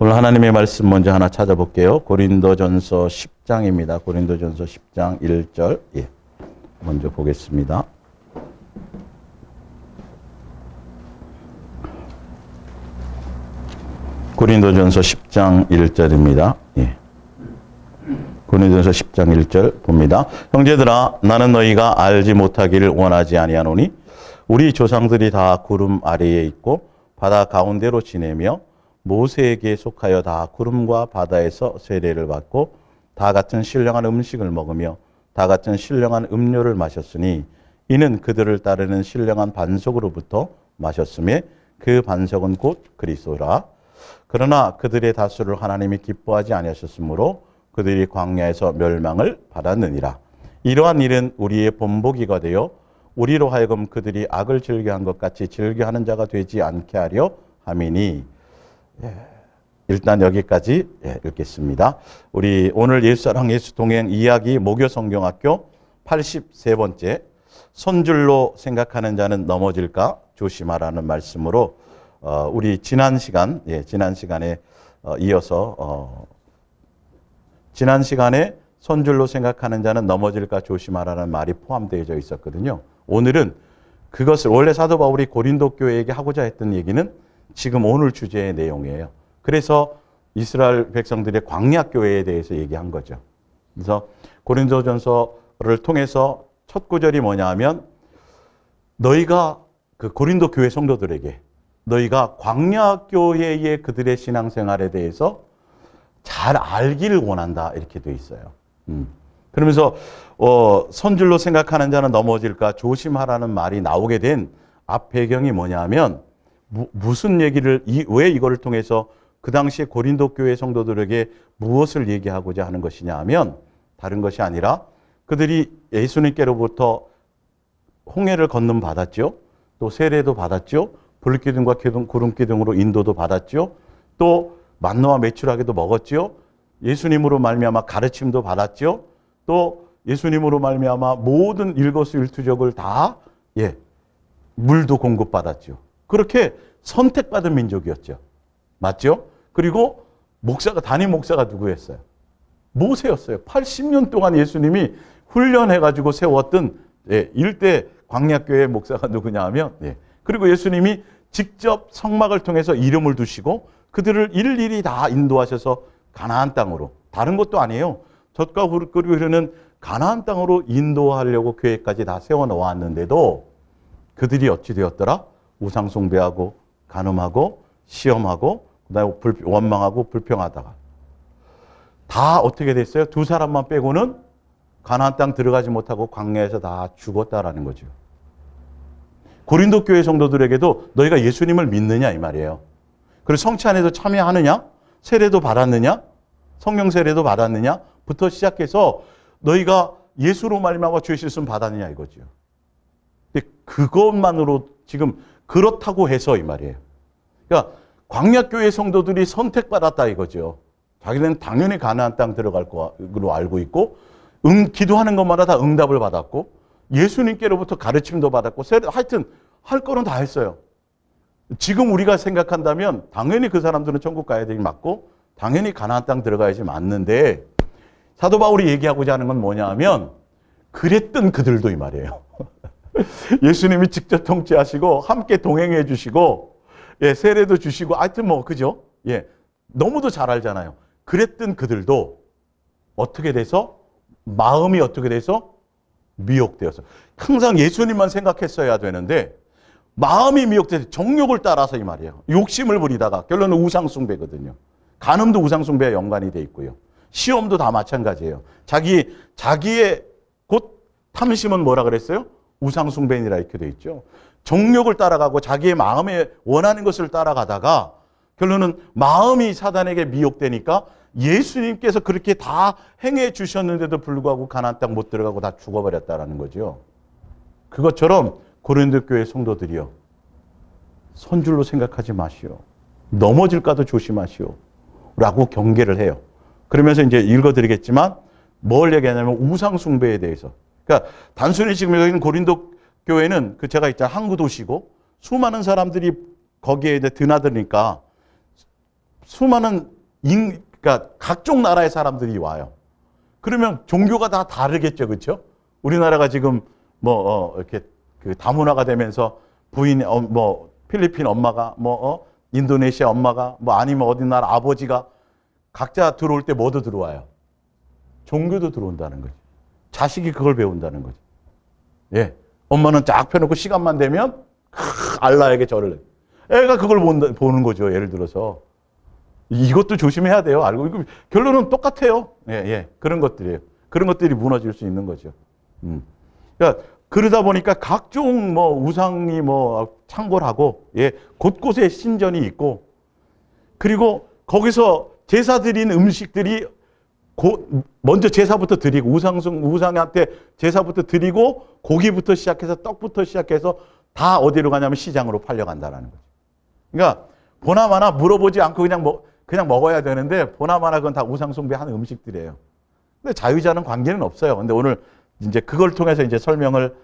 오늘 하나님의 말씀 먼저 하나 찾아볼게요. 고린도전서 10장입니다. 고린도전서 10장 1절. 먼저 보겠습니다. 고린도전서 10장 1절입니다. 고린도전서 10장 1절 봅니다. 형제들아, 나는 너희가 알지 못하기를 원하지 아니하노니 우리 조상들이 다 구름 아래에 있고 바다 가운데로 지내며 모세에게 속하여 다 구름과 바다에서 세례를 받고 다 같은 신령한 음식을 먹으며 다 같은 신령한 음료를 마셨으니 이는 그들을 따르는 신령한 반석으로부터 마셨음에 그 반석은 곧 그리스도라. 그러나 그들의 다수를 하나님이 기뻐하지 아니하셨으므로 그들이 광야에서 멸망을 받았느니라. 이러한 일은 우리의 본보기가 되어 우리로 하여금 그들이 악을 즐겨한 것 같이 즐겨하는 자가 되지 않게 하려 함이니. 일단 여기까지 읽겠습니다. 우리 오늘 예수사랑 예수동행 이야기 모교성경학교 83번째 손줄로 생각하는 자는 넘어질까 조심하라는 말씀으로 우리 지난 시간에 이어서 지난 시간에 손줄로 생각하는 자는 넘어질까 조심하라는 말이 포함되어 있었거든요. 오늘은 그것을 원래 사도 바울이 고린도 교회에게 하고자 했던 얘기는 지금 오늘 주제의 내용이에요. 그래서 이스라엘 백성들의 광야 교회에 대해서 얘기한 거죠. 그래서 고린도전서를 통해서 첫 구절이 뭐냐 하면 너희가 그 고린도 교회 성도들에게 너희가 광야 교회의 그들의 신앙생활에 대해서 잘 알기를 원한다 이렇게 돼 있어요. 그러면서 선줄로 생각하는 자는 넘어질까 조심하라는 말이 나오게 된 앞 배경이 뭐냐 하면 무슨 얘기를 왜 이거를 통해서 그 당시에 고린도 교회 성도들에게 무엇을 얘기하고자 하는 것이냐 하면 다른 것이 아니라 그들이 예수님께로부터 홍해를 건넌 받았죠. 또 세례도 받았죠. 불기둥과 구름기둥으로 인도도 받았죠. 또 만나와 메추라기도 먹었죠. 예수님으로 말미암아 가르침도 받았죠. 또 예수님으로 말미암아 모든 일거수일투족을 다 물도 공급받았죠. 그렇게 선택받은 민족이었죠. 맞죠? 그리고 담임 목사가 누구였어요? 모세였어요. 80년 동안 예수님이 훈련해가지고 세웠던 일대 광야교회 목사가 누구냐 하면 그리고 예수님이 직접 성막을 통해서 이름을 두시고 그들을 일일이 다 인도하셔서 가나안 땅으로 다른 것도 아니에요. 젖과 꿀이 흐르는 가나안 땅으로 인도하려고 교회까지 다 세워놓았는데도 그들이 어찌 되었더라? 우상 숭배하고 간음하고 시험하고 그다음에 원망하고 불평하다가 다 어떻게 됐어요? 두 사람만 빼고는 가나안 땅 들어가지 못하고 광야에서 다 죽었다라는 거죠. 고린도 교회 성도들에게도 너희가 예수님을 믿느냐 이 말이에요. 그리고 성취 안에도 참여하느냐? 세례도 받았느냐? 성령 세례도 받았느냐? 부터 시작해서 너희가 예수로 말미암아 주의 실수 받았느냐 이거죠. 근데 그것만으로 지금 그렇다고 해서 이 말이에요. 그러니까 광야교회 성도들이 선택받았다 이거죠. 자기는 당연히 가나안 땅 들어갈 거로 알고 있고 기도하는 것마다 다 응답을 받았고 예수님께로부터 가르침도 받았고 하여튼 할 거는 다 했어요. 지금 우리가 생각한다면 당연히 그 사람들은 천국 가야 되기 맞고 당연히 가나안 땅 들어가야지 맞는데 사도 바울이 얘기하고자 하는 건 뭐냐 하면 그랬던 그들도 이 말이에요. 예수님이 직접 통치하시고 함께 동행해 주시고 세례도 주시고 하여튼 그죠? 너무도 잘 알잖아요. 그랬던 그들도 어떻게 돼서 마음이 어떻게 돼서 미혹되어서 항상 예수님만 생각했어야 되는데 마음이 미혹돼서 정욕을 따라서 이 말이에요. 욕심을 부리다가 결론은 우상숭배거든요. 간음도 우상숭배와 연관이 돼 있고요. 시험도 다 마찬가지예요. 자기의 곧 탐심은 뭐라 그랬어요? 우상숭배니라 이렇게 돼 있죠. 정욕을 따라가고 자기의 마음에 원하는 것을 따라가다가 결론은 마음이 사단에게 미혹되니까 예수님께서 그렇게 다 행해 주셨는데도 불구하고 가나안 땅 못 들어가고 다 죽어버렸다라는 거죠. 그것처럼 고린도 교회 성도들이요. 선줄로 생각하지 마시오. 넘어질까도 조심하시오. 라고 경계를 해요. 그러면서 이제 읽어드리겠지만 뭘 얘기하냐면 우상숭배에 대해서. 그러니까 단순히 지금 여기 있는 고린도 교회는 제가 있잖아요. 항구 도시고 수많은 사람들이 거기에 이제 드나드니까 수많은 그러니까 각종 나라의 사람들이 와요. 그러면 종교가 다 다르겠죠, 그렇죠? 우리나라가 지금 이렇게 그 다문화가 되면서 부인 필리핀 엄마가 인도네시아 엄마가 아니면 어디 나라 아버지가 각자 들어올 때 뭐도 들어와요? 종교도 들어온다는 거지. 자식이 그걸 배운다는 거지. 예. 엄마는 쫙 펴놓고 시간만 되면 알라에게 절을 해. 애가 그걸 보는 거죠. 예를 들어서. 이것도 조심해야 돼요. 알고. 결론은 똑같아요. 예, 예. 그런 것들이에요. 그런 것들이 무너질 수 있는 거죠. 그러니까 그러다 보니까 각종 우상이 창궐하고, 예. 곳곳에 신전이 있고, 그리고 거기서 제사 드린 음식들이 먼저 제사부터 드리고, 우상한테 제사부터 드리고, 고기부터 시작해서 떡부터 시작해서 다 어디로 가냐면 시장으로 팔려간다는 거죠. 그러니까 보나마나 물어보지 않고 그냥 먹어야 되는데, 보나마나 그건 다 우상숭배하는 음식들이에요. 근데 자유자는 관계는 없어요. 근데 오늘 이제 그걸 통해서 이제 설명을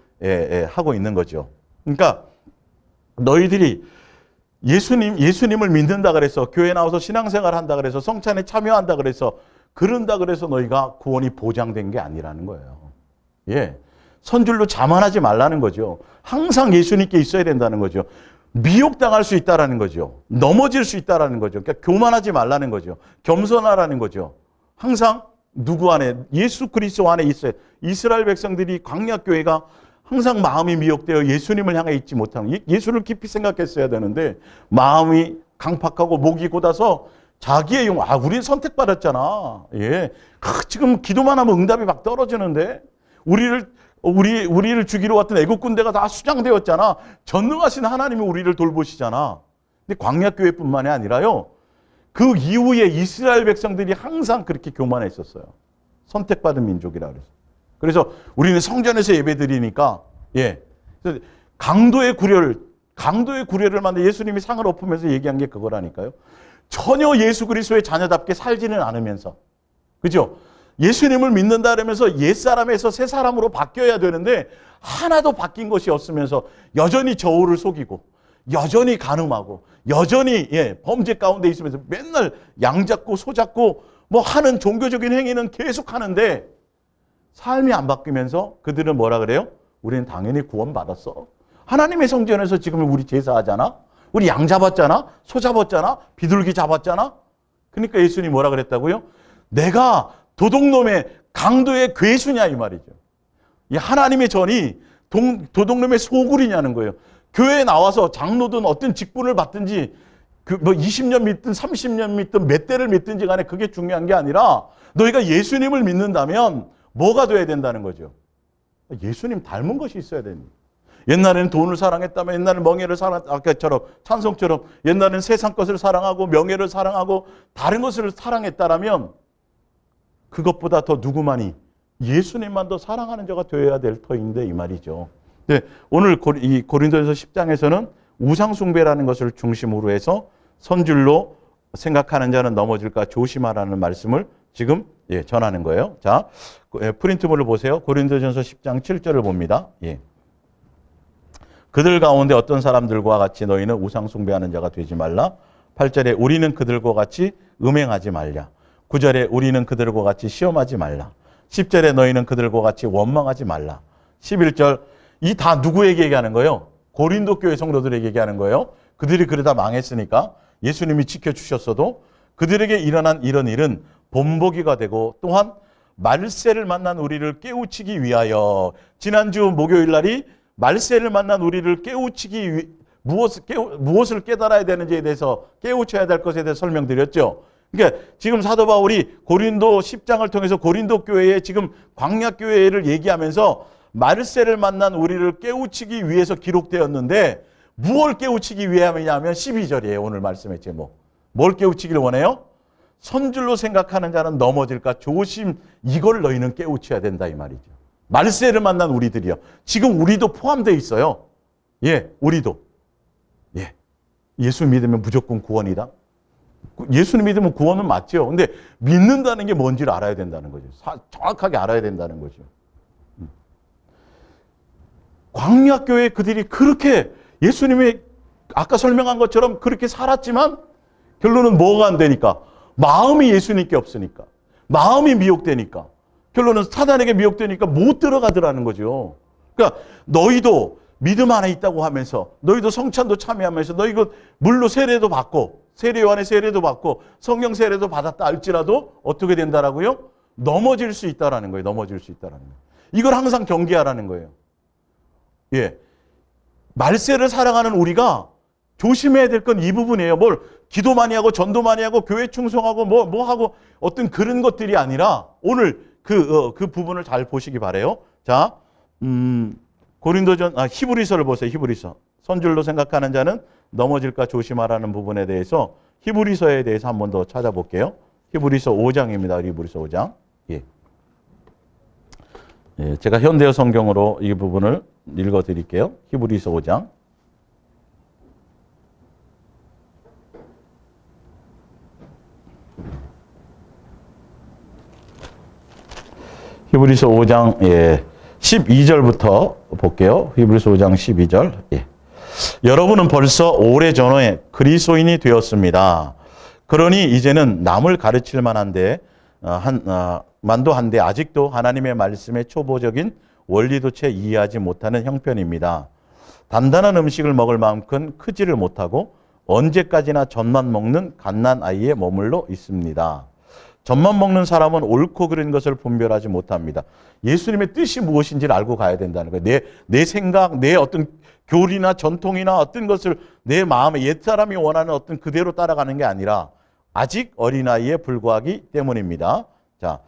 하고 있는 거죠. 그러니까 너희들이 예수님을 믿는다 그래서, 교회 나와서 신앙생활 한다 그래서, 성찬에 참여한다 그래서, 그런다 그래서 너희가 구원이 보장된 게 아니라는 거예요. 예. 선줄로 자만하지 말라는 거죠. 항상 예수님께 있어야 된다는 거죠. 미혹당할 수 있다라는 거죠. 넘어질 수 있다라는 거죠. 그러니까 교만하지 말라는 거죠. 겸손하라는 거죠. 항상 누구 안에? 예수 그리스도 안에 있어요. 이스라엘 백성들이 광야교회가 항상 마음이 미혹되어 예수님을 향해 있지 못하는, 예수를 깊이 생각했어야 되는데 마음이 강팍하고 목이 곧아서 자기의 우리는 선택받았잖아. 예. 지금 기도만 하면 응답이 막 떨어지는데 우리를 죽이러 왔던 애국 군대가 다 수장되었잖아. 전능하신 하나님이 우리를 돌보시잖아. 근데 광야교회뿐만이 아니라요. 그 이후에 이스라엘 백성들이 항상 그렇게 교만했었어요. 선택받은 민족이라 그래서. 그래서 우리는 성전에서 예배드리니까, 예. 강도의 구려를 만든 예수님이 상을 엎으면서 얘기한 게 그거라니까요. 전혀 예수 그리스도의 자녀답게 살지는 않으면서. 그죠? 예수님을 믿는다 그러면서 옛사람에서 새 사람으로 바뀌어야 되는데 하나도 바뀐 것이 없으면서 여전히 저울을 속이고 여전히 간음하고 여전히 범죄 가운데 있으면서 맨날 양 잡고 소 잡고 하는 종교적인 행위는 계속 하는데 삶이 안 바뀌면서 그들은 뭐라 그래요? 우리는 당연히 구원받았어. 하나님의 성전에서 지금 우리 제사하잖아. 우리 양 잡았잖아. 소 잡았잖아. 비둘기 잡았잖아. 그러니까 예수님이 뭐라 그랬다고요? 내가 도둑놈의 강도의 괴수냐 이 말이죠. 이 하나님의 전이 도둑놈의 소굴이냐는 거예요. 교회에 나와서 장로든 어떤 직분을 받든지 20년 믿든 30년 믿든 몇 대를 믿든지 간에 그게 중요한 게 아니라 너희가 예수님을 믿는다면 뭐가 돼야 된다는 거죠. 예수님 닮은 것이 있어야 됩니다. 옛날에는 돈을 사랑했다면, 옛날에는 명예를 아까처럼 찬송처럼 옛날에는 세상 것을 사랑하고 명예를 사랑하고 다른 것을 사랑했다라면 그것보다 더 누구만이 예수님만 더 사랑하는 자가 되어야 될 터인데 이 말이죠. 네, 오늘 이 고린도전서 10장에서는 우상숭배라는 것을 중심으로 해서 선줄로 생각하는 자는 넘어질까 조심하라는 말씀을 지금 전하는 거예요. 자, 프린트물을 보세요. 고린도전서 10장 7절을 봅니다. 예. 그들 가운데 어떤 사람들과 같이 너희는 우상숭배하는 자가 되지 말라. 8절에 우리는 그들과 같이 음행하지 말랴. 9절에 우리는 그들과 같이 시험하지 말라. 10절에 너희는 그들과 같이 원망하지 말라. 11절 이 다 누구에게 얘기하는 거예요? 고린도 교회 성도들에게 얘기하는 거예요. 그들이 그러다 망했으니까 예수님이 지켜주셨어도 그들에게 일어난 이런 일은 본보기가 되고 또한 말세를 만난 우리를 깨우치기 위하여 지난주 목요일 날이 말세를 만난 우리를 깨우치기 무엇을 깨달아야 되는지에 대해서 깨우쳐야 될 것에 대해서 설명드렸죠. 그러니까 지금 사도 바울이 고린도 10장을 통해서 고린도 교회에 지금 광야교회를 얘기하면서 말세를 만난 우리를 깨우치기 위해서 기록되었는데 무엇을 깨우치기 위함이냐면 12절이에요. 오늘 말씀의 제목. 뭘 깨우치기를 원해요? 선줄로 생각하는 자는 넘어질까 조심, 이걸 너희는 깨우쳐야 된다 이 말이죠. 말세를 만난 우리들이요. 지금 우리도 포함되어 있어요. 예, 우리도. 예, 예수 믿으면 무조건 구원이다. 예수님 믿으면 구원은 맞죠. 근데 믿는다는 게 뭔지를 알아야 된다는 거죠. 정확하게 알아야 된다는 거죠. 광야교회 그들이 그렇게 예수님이 아까 설명한 것처럼 그렇게 살았지만 결론은 뭐가 안 되니까? 마음이 예수님께 없으니까. 마음이 미혹되니까. 결론은 사단에게 미혹되니까 못 들어가더라는 거죠. 그러니까 너희도 믿음 안에 있다고 하면서, 너희도 성찬도 참여하면서, 너희도 물로 세례도 받고, 세례 요한의 세례도 받고, 성령 세례도 받았다 할지라도 어떻게 된다라고요? 넘어질 수 있다라는 거예요. 넘어질 수 있다라는 거예요. 이걸 항상 경계하라는 거예요. 예. 말세를 살아가는 우리가 조심해야 될 건 이 부분이에요. 뭘 기도 많이 하고 전도 많이 하고 교회 충성하고 뭐 하고 어떤 그런 것들이 아니라 오늘 그 부분을 잘 보시기 바래요. 자, 히브리서를 보세요. 히브리서. 선줄로 생각하는 자는 넘어질까 조심하라는 부분에 대해서 히브리서에 대해서 한 번 더 찾아볼게요. 히브리서 5장입니다. 히브리서 5장. 예. 예, 제가 현대어 성경으로 이 부분을 읽어 드릴게요. 히브리서 5장. 히브리서 5장 12절부터 볼게요. 히브리서 5장 12절. 예. 여러분은 벌써 오래전에 그리스도인이 되었습니다. 그러니 이제는 남을 가르칠 만한데 만도 한데 아직도 하나님의 말씀의 초보적인 원리도 채 이해하지 못하는 형편입니다. 단단한 음식을 먹을 만큼 크지를 못하고 언제까지나 젖만 먹는 갓난 아이에 머물러 있습니다. 젖만 먹는 사람은 옳고 그른 것을 분별하지 못합니다. 예수님의 뜻이 무엇인지를 알고 가야 된다는 거예요. 내 생각, 내 어떤 교리나 전통이나 어떤 것을 내 마음에 옛사람이 원하는 어떤 그대로 따라가는 게 아니라 아직 어린아이에 불과하기 때문입니다. 자,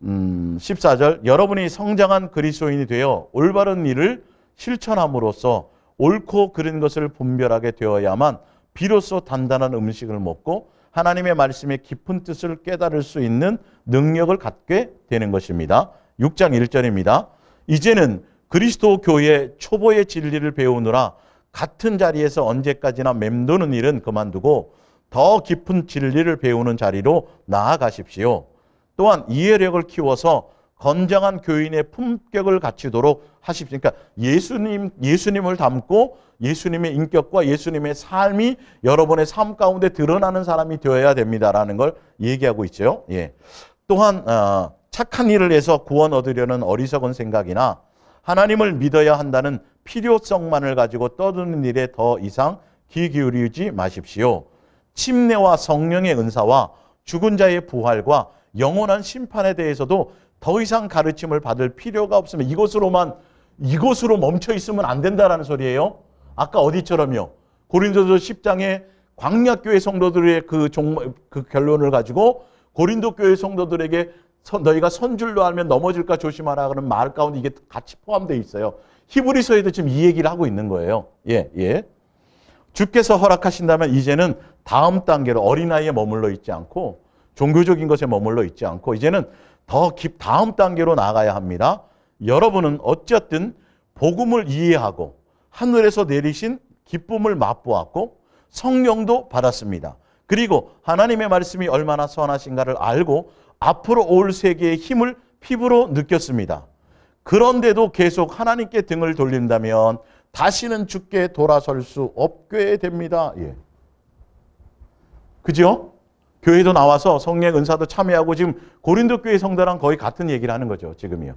14절. 여러분이 성장한 그리스도인이 되어 올바른 일을 실천함으로써 옳고 그른 것을 분별하게 되어야만 비로소 단단한 음식을 먹고 하나님의 말씀의 깊은 뜻을 깨달을 수 있는 능력을 갖게 되는 것입니다. 6장 1절입니다. 이제는 그리스도 교회 초보의 진리를 배우느라 같은 자리에서 언제까지나 맴도는 일은 그만두고 더 깊은 진리를 배우는 자리로 나아가십시오. 또한 이해력을 키워서 건장한 교인의 품격을 갖추도록 하십시오. 그러니까 예수님을 닮고 예수님의 인격과 예수님의 삶이 여러분의 삶 가운데 드러나는 사람이 되어야 됩니다라는 걸 얘기하고 있죠. 예. 또한 착한 일을 해서 구원 얻으려는 어리석은 생각이나 하나님을 믿어야 한다는 필요성만을 가지고 떠드는 일에 더 이상 귀 기울이지 마십시오. 침례와 성령의 은사와 죽은 자의 부활과 영원한 심판에 대해서도 더 이상 가르침을 받을 필요가 없으면 이것으로 멈춰 있으면 안 된다라는 소리예요. 아까 어디처럼요? 고린도서 10장에 광약교회 성도들의 그 결론을 가지고 고린도 교회 성도들에게 너희가 선줄로 알면 넘어질까 조심하라 그런 말 가운데 이게 같이 포함되어 있어요. 히브리서에도 지금 이 얘기를 하고 있는 거예요. 예. 주께서 허락하신다면 이제는 다음 단계로 어린아이에 머물러 있지 않고 종교적인 것에 머물러 있지 않고 이제는 더 다음 단계로 나가야 합니다. 여러분은 어쨌든 복음을 이해하고 하늘에서 내리신 기쁨을 맛보았고 성령도 받았습니다. 그리고 하나님의 말씀이 얼마나 선하신가를 알고 앞으로 올 세계의 힘을 피부로 느꼈습니다. 그런데도 계속 하나님께 등을 돌린다면 다시는 주께 돌아설 수 없게 됩니다. 예. 그죠? 교회도 나와서 성령 은사도 참여하고 지금 고린도 교회 성도랑 거의 같은 얘기를 하는 거죠. 지금이요.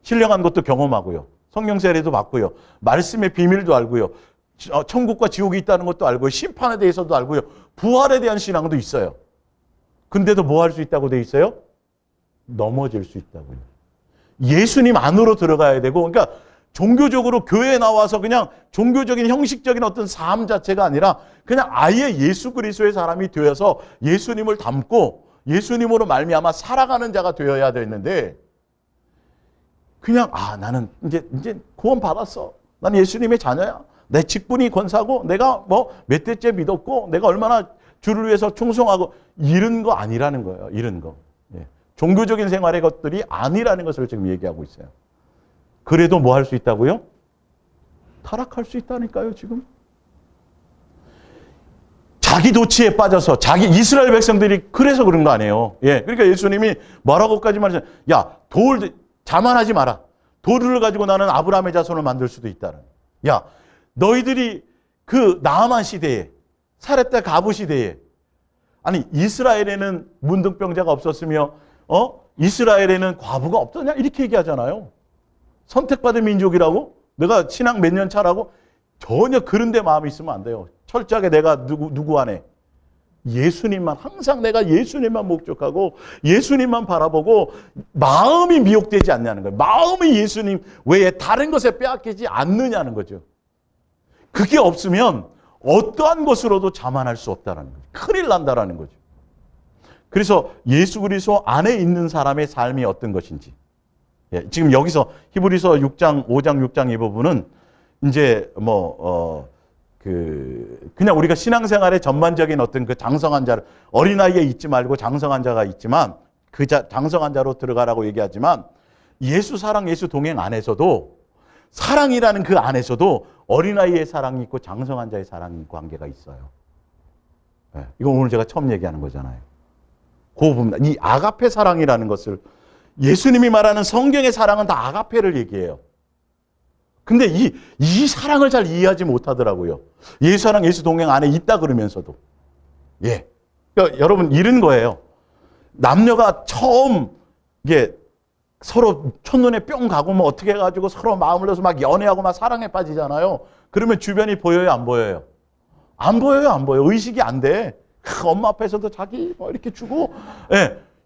신령한 것도 경험하고요. 성령 세례도 받고요. 말씀의 비밀도 알고요. 천국과 지옥이 있다는 것도 알고요. 심판에 대해서도 알고요. 부활에 대한 신앙도 있어요. 근데도 뭐 할 수 있다고 돼 있어요? 넘어질 수 있다고요. 예수님 안으로 들어가야 되고 그러니까 종교적으로 교회에 나와서 그냥 종교적인 형식적인 어떤 삶 자체가 아니라 그냥 아예 예수 그리스도의 사람이 되어서 예수님을 닮고 예수님으로 말미암아 살아가는 자가 되어야 되는데 그냥 나는 이제 구원 받았어. 난 예수님의 자녀야. 내 직분이 권사고 내가 몇 대째 믿었고 내가 얼마나 주를 위해서 충성하고 이런 거 아니라는 거예요. 이런 거. 예. 종교적인 생활의 것들이 아니라는 것을 지금 얘기하고 있어요. 그래도 뭐 할 수 있다고요? 타락할 수 있다니까요, 지금. 자기 도취에 빠져서 이스라엘 백성들이 그래서 그런 거 아니에요. 예. 그러니까 예수님이 뭐라고까지 말하잖아요. 야, 자만하지 마라. 돌을 가지고 나는 아브라함의 자손을 만들 수도 있다는. 야, 너희들이 그 나아만 시대에 사렙다 가부 시대에 아니 이스라엘에는 문둥병자가 없었으며 이스라엘에는 과부가 없더냐 이렇게 얘기하잖아요. 선택받은 민족이라고? 내가 신앙 몇 년 차라고? 전혀 그런 데 마음이 있으면 안 돼요. 철저하게 내가 누구 안에 예수님만, 항상 내가 예수님만 목적하고 예수님만 바라보고 마음이 미혹되지 않냐는 거예요. 마음이 예수님 외에 다른 것에 빼앗기지 않느냐는 거죠. 그게 없으면 어떠한 것으로도 자만할 수 없다는 거죠. 큰일 난다라는 거죠. 그래서 예수 그리스도 안에 있는 사람의 삶이 어떤 것인지, 지금 여기서 히브리서 6장, 5장, 6장 이 부분은 이제 그냥 우리가 신앙생활의 전반적인 어떤 그 장성한 자를, 어린아이에 있지 말고 장성한 자가 있지만 그 장성한 자로 들어가라고 얘기하지만, 예수 사랑, 예수 동행 안에서도, 사랑이라는 그 안에서도 어린아이의 사랑이 있고 장성한 자의 사랑 관계가 있어요. 이건 오늘 제가 처음 얘기하는 거잖아요. 그 부분, 이 아가페 사랑이라는 것을, 예수님이 말하는 성경의 사랑은 다 아가페를 얘기해요. 근데 이 사랑을 잘 이해하지 못하더라고요. 예수 사랑, 예수 동행 안에 있다 그러면서도. 그러니까 여러분, 이런 거예요. 남녀가 처음, 이게 서로 첫눈에 뿅 가고 뭐 어떻게 해가지고 서로 마음을 넣어서 막 연애하고 막 사랑에 빠지잖아요. 그러면 주변이 보여요, 안 보여요? 안 보여요, 안 보여요. 의식이 안 돼. 엄마 앞에서도 자기 뭐 이렇게 주고,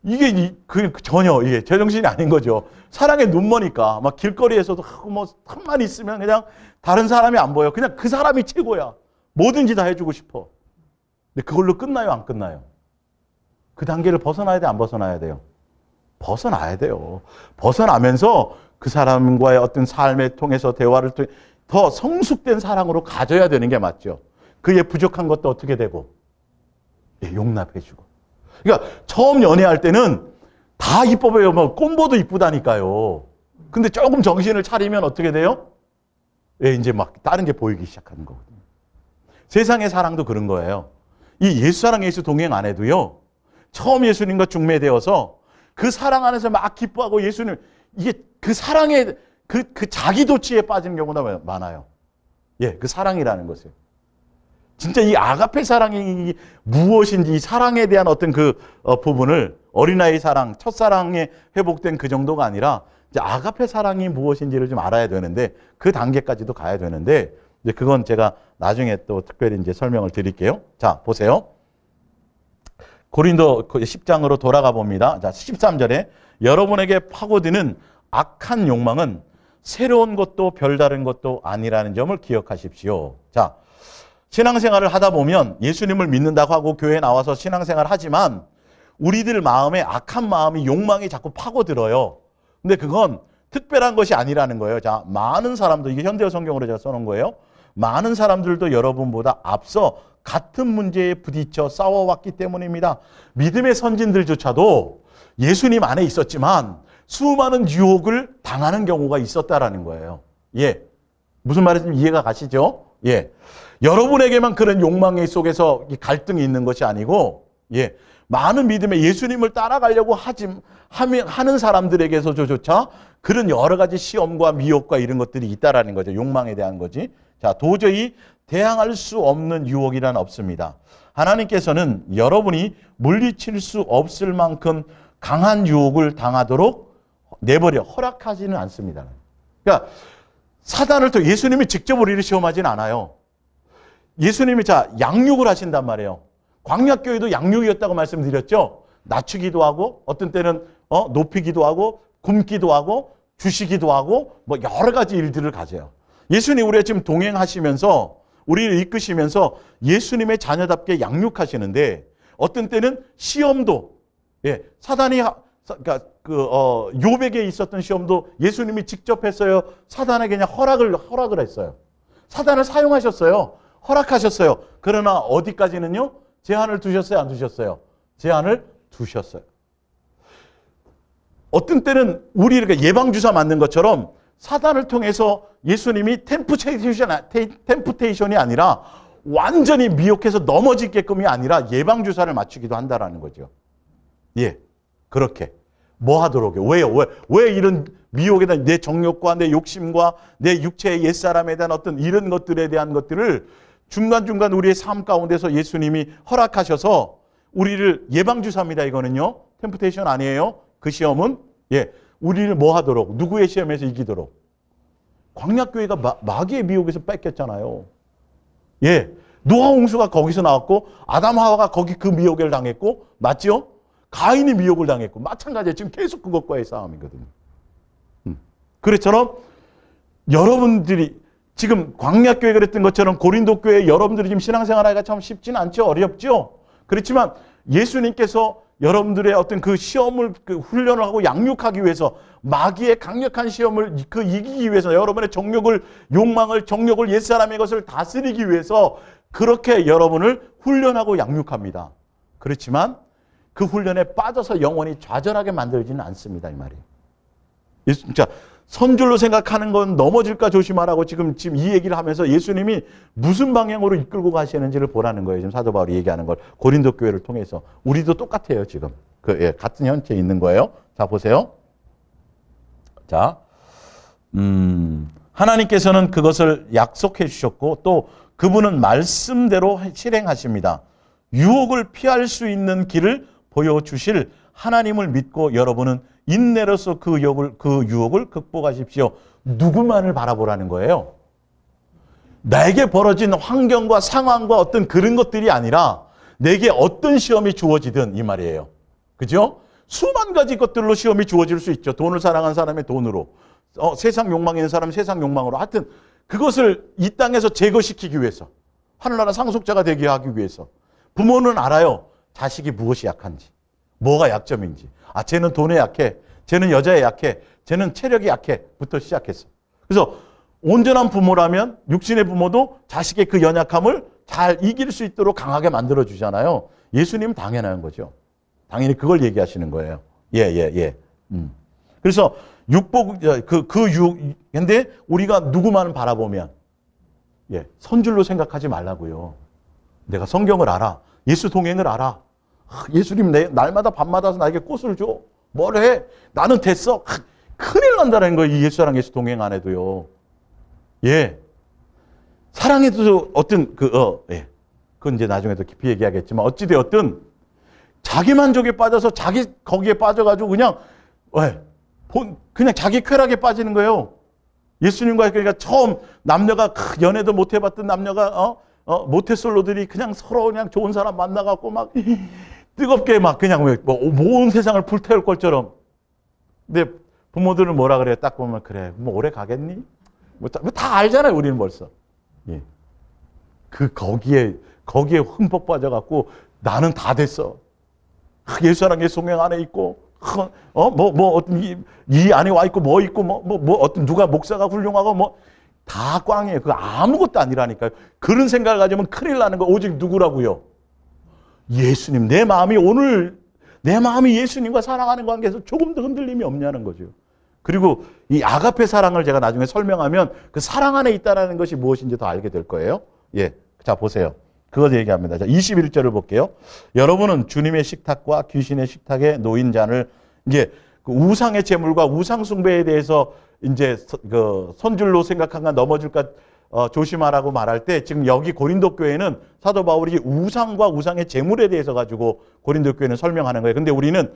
이게 전혀 이게 제정신이 아닌 거죠. 사랑에 눈머니까 막 길거리에서도 뭐 한만 있으면 그냥 다른 사람이 안 보여. 그냥 그 사람이 최고야. 뭐든지 다 해주고 싶어. 근데 그걸로 끝나요, 안 끝나요? 그 단계를 벗어나야 돼, 안 벗어나야 돼요? 벗어나야 돼요. 벗어나면서 그 사람과의 어떤 삶을 통해서, 대화를 통해 더 성숙된 사랑으로 가져야 되는 게 맞죠. 그의 부족한 것도 어떻게 되고, 용납해주고. 그러니까 처음 연애할 때는 다 이뻐 보여요. 뭐 꼼보도 이쁘다니까요. 근데 조금 정신을 차리면 어떻게 돼요? 이제 막 다른 게 보이기 시작하는 거거든요. 세상의 사랑도 그런 거예요. 이 예수 사랑, 예수 동행 안에도요, 처음 예수님과 중매되어서 그 사랑 안에서 막 기뻐하고 예수님, 이게 그 사랑에 그 자기 도취에 빠지는 경우가 많아요. 그 사랑이라는 것을. 진짜 이 아가페 사랑이 무엇인지, 이 사랑에 대한 어떤 그 부분을, 어린아이 사랑, 첫사랑에 회복된 그 정도가 아니라 이제 아가페 사랑이 무엇인지를 좀 알아야 되는데, 그 단계까지도 가야 되는데, 이제 그건 제가 나중에 또 특별히 이제 설명을 드릴게요. 자, 보세요. 고린도 10장으로 돌아가 봅니다. 자, 13절에 여러분에게 파고드는 악한 욕망은 새로운 것도 별다른 것도 아니라는 점을 기억하십시오. 자, 신앙생활을 하다 보면 예수님을 믿는다고 하고 교회에 나와서 신앙생활을 하지만 우리들 마음에 악한 마음이, 욕망이 자꾸 파고들어요. 근데 그건 특별한 것이 아니라는 거예요. 자, 많은 사람들, 이게 현대어 성경으로 제가 써놓은 거예요. 많은 사람들도 여러분보다 앞서 같은 문제에 부딪혀 싸워왔기 때문입니다. 믿음의 선진들조차도 예수님 안에 있었지만 수많은 유혹을 당하는 경우가 있었다라는 거예요. 무슨 말인지 이해가 가시죠? 여러분에게만 그런 욕망의 속에서 갈등이 있는 것이 아니고, 많은 믿음의 예수님을 따라가려고 하는 사람들에게서조차 그런 여러 가지 시험과 미혹과 이런 것들이 있다라는 거죠. 욕망에 대한 거지. 자, 도저히 대항할 수 없는 유혹이란 없습니다. 하나님께서는 여러분이 물리칠 수 없을 만큼 강한 유혹을 당하도록 내버려 허락하지는 않습니다. 그러니까 사단을 또 예수님이 직접 우리를 시험하진 않아요. 예수님이 양육을 하신단 말이에요. 광약교회도 양육이었다고 말씀드렸죠. 낮추기도 하고, 어떤 때는 높이기도 하고, 굶기도 하고, 주시기도 하고, 뭐 여러 가지 일들을 가져요. 예수님 우리가 지금 동행하시면서, 우리를 이끄시면서 예수님의 자녀답게 양육하시는데, 어떤 때는 시험도, 사단이, 그러니까 욥에게 있었던 시험도 예수님이 직접 했어요. 사단에게 그냥 허락을 했어요. 사단을 사용하셨어요. 허락하셨어요. 그러나 어디까지는요? 제한을 두셨어요? 안 두셨어요? 제한을 두셨어요. 어떤 때는 우리 이렇게 예방주사 맞는 것처럼 사단을 통해서 예수님이 템프테이션이 아니라 완전히 미혹해서 넘어지게끔이 아니라 예방주사를 맞추기도 한다라는 거죠. 그렇게. 뭐 하도록요? 왜요? 왜 이런 미혹에 대한 내 정욕과 내 욕심과 내 육체의 옛사람에 대한 어떤 이런 것들에 대한 것들을 중간중간 우리의 삶 가운데서 예수님이 허락하셔서 우리를 예방주사입니다. 이거는요. 템프테이션 아니에요. 그 시험은 우리를 뭐 하도록, 누구의 시험에서 이기도록. 광야교회가 마귀의 미혹에서 뺏겼잖아요. 노아 홍수가 거기서 나왔고 아담 하와가 거기 그 미혹을 당했고, 맞죠? 가인이 미혹을 당했고, 마찬가지예요. 지금 계속 그것과의 싸움이거든요. 그래처럼 여러분들이 지금 광야교회 그랬던 것처럼 고린도 교회 여러분들이 지금 신앙생활하기가 참 쉽지는 않죠. 어렵죠. 그렇지만 예수님께서 여러분들의 어떤 그 시험을 훈련을 하고 양육하기 위해서, 마귀의 강력한 시험을 이기기 위해서, 여러분의 정욕을, 욕망을, 정욕을, 옛사람의 것을 다스리기 위해서 그렇게 여러분을 훈련하고 양육합니다. 그렇지만 그 훈련에 빠져서 영원히 좌절하게 만들지는 않습니다. 이 말이에요. 진짜 선줄로 생각하는 건 넘어질까 조심하라고 지금 이 얘기를 하면서 예수님이 무슨 방향으로 이끌고 가시는지를 보라는 거예요. 지금 사도 바울이 얘기하는 걸 고린도 교회를 통해서. 우리도 똑같아요. 지금 같은 현체에 있는 거예요. 자, 보세요. 자, 하나님께서는 그것을 약속해 주셨고 또 그분은 말씀대로 실행하십니다. 유혹을 피할 수 있는 길을 보여주실 하나님을 믿고 여러분은 인내로서 그 유혹을 극복하십시오. 누구만을 바라보라는 거예요? 나에게 벌어진 환경과 상황과 어떤 그런 것들이 아니라 내게 어떤 시험이 주어지든 이 말이에요. 그죠? 수만 가지 것들로 시험이 주어질 수 있죠. 돈을 사랑하는 사람의 돈으로, 세상 욕망이 있는 사람은 세상 욕망으로. 하여튼 그것을 이 땅에서 제거시키기 위해서, 하늘나라 상속자가 되게 하기 위해서. 부모는 알아요. 자식이 무엇이 약한지, 뭐가 약점인지. 아, 쟤는 돈에 약해, 쟤는 여자에 약해, 쟤는 체력이 약해 부터 시작했어. 그래서 온전한 부모라면 육신의 부모도 자식의 그 연약함을 잘 이길 수 있도록 강하게 만들어주잖아요. 예수님은 당연한 거죠. 당연히 그걸 얘기하시는 거예요. 그래서 근데 우리가 누구만 바라보면, 선줄로 생각하지 말라고요. 내가 성경을 알아. 예수 동행을 알아. 예수님 날마다 밤마다 나에게 꽃을 줘. 뭘 해? 나는 됐어. 큰일 난다는 거예요. 이 예수랑 예수 동행 안 해도요. 사랑에도 어떤 그건 이제 나중에 더 깊이 얘기하겠지만 어찌되었든 자기 만족에 빠져서 거기에 빠져가지고 그냥 자기 쾌락에 빠지는 거예요. 예수님과 그러니까 처음 남녀가 연애도 못 해봤던 남녀가 모태솔로들이 그냥 서로 그냥 좋은 사람 만나갖고 막 뜨겁게 막 그냥 온 세상을 불태울 것처럼. 근데 부모들은 뭐라 그래요? 딱 보면 그래 뭐 오래 가겠니? 다 알잖아요. 우리는 벌써. 거기에 흠뻑 빠져갖고 나는 다 됐어. 예수랑 예수 동행 안에 있고 어떤 이 안에 와 있고 뭐 있고 어떤 누가 목사가 훌륭하고 다 꽝이에요. 그거 아무것도 아니라니까요. 그런 생각을 가지면 큰일 나는 거. 오직 누구라고요? 예수님. 내 마음이 예수님과 사랑하는 관계에서 조금도 흔들림이 없냐는 거죠. 그리고 이 아가페 사랑을 제가 나중에 설명하면 그 사랑 안에 있다는 것이 무엇인지 더 알게 될 거예요. 자, 보세요. 그거 얘기합니다. 자, 21절을 볼게요. 여러분은 주님의 식탁과 귀신의 식탁에 놓인 잔을, 이제 그 우상의 제물과 우상 숭배에 대해서 이제 선줄로 생각한가 넘어질까 조심하라고 말할 때, 지금 여기 고린도 교회는 사도 바울이 우상과 우상의 제물에 대해서 가지고 고린도 교회는 설명하는 거예요. 근데 우리는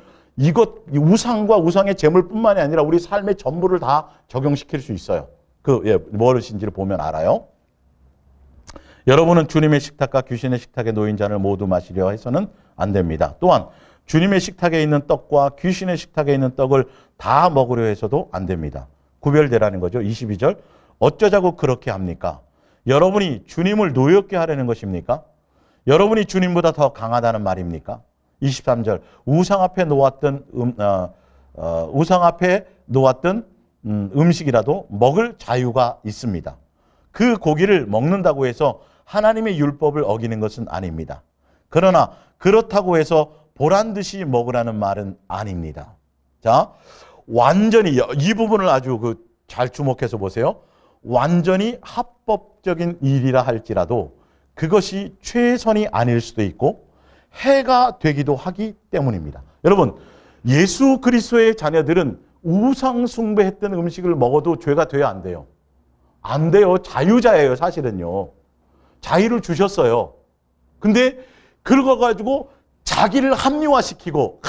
우상과 우상의 제물뿐만이 아니라 우리 삶의 전부를 다 적용시킬 수 있어요. 무엇인지를 보면 알아요. 여러분은 주님의 식탁과 귀신의 식탁에 놓인 잔을 모두 마시려 해서는 안 됩니다. 또한 주님의 식탁에 있는 떡과 귀신의 식탁에 있는 떡을 다 먹으려 해서도 안 됩니다. 구별되라는 거죠. 22절. 어쩌자고 그렇게 합니까? 여러분이 주님을 노엽게 하려는 것입니까? 여러분이 주님보다 더 강하다는 말입니까? 23절. 우상 앞에 놓았던 음식이라도 먹을 자유가 있습니다. 그 고기를 먹는다고 해서 하나님의 율법을 어기는 것은 아닙니다. 그러나 그렇다고 해서 보란 듯이 먹으라는 말은 아닙니다. 자, 완전히 이 부분을 아주 잘 주목해서 보세요. 완전히 합법적인 일이라 할지라도 그것이 최선이 아닐 수도 있고 해가 되기도 하기 때문입니다. 여러분, 예수 그리스도의 자녀들은 우상 숭배했던 음식을 먹어도 죄가 돼요, 안 돼요? 안 돼요. 자유자예요, 사실은요. 자유를 주셨어요. 근데 그거 가지고 자기를 합리화시키고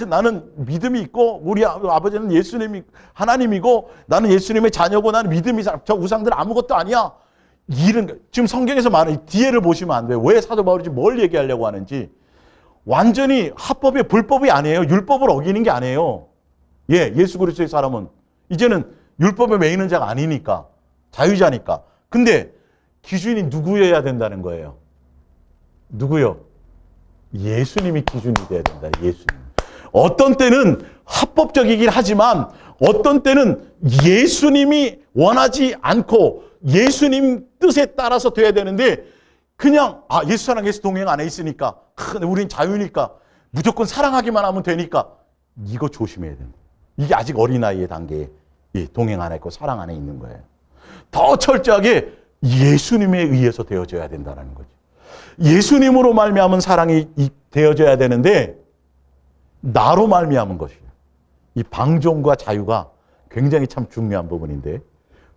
나는 믿음이 있고 우리 아버지는 예수님이 하나님이고 나는 예수님의 자녀고 나는 믿음이 저 우상들 아무것도 아니야. 이런 지금 성경에서 말하는 뒤에를 보시면 안 돼요. 왜 사도 바울이 뭘 얘기하려고 하는지. 완전히 합법이 불법이 아니에요. 율법을 어기는 게 아니에요. 예, 예수 그리스도의 사람은 이제는 율법에 매이는 자가 아니니까 자유자니까. 근데 기준이 누구여야 된다는 거예요. 누구요? 예수님이 기준이 돼야 된다. 예수님. 어떤 때는 합법적이긴 하지만 어떤 때는 예수님이 원하지 않고 예수님 뜻에 따라서 돼야 되는데 그냥 예수 사랑 예수 동행 안에 있으니까 우린 자유니까 무조건 사랑하기만 하면 되니까 이거 조심해야 된다. 이게 아직 어린아이의 단계에 동행 안에 있고 사랑 안에 있는 거예요. 더 철저하게 예수님에 의해서 되어져야 된다는 거죠. 예수님으로 말미암은 사랑이 되어져야 되는데 나로 말미암은 것이에요. 이 방종과 자유가 굉장히 참 중요한 부분인데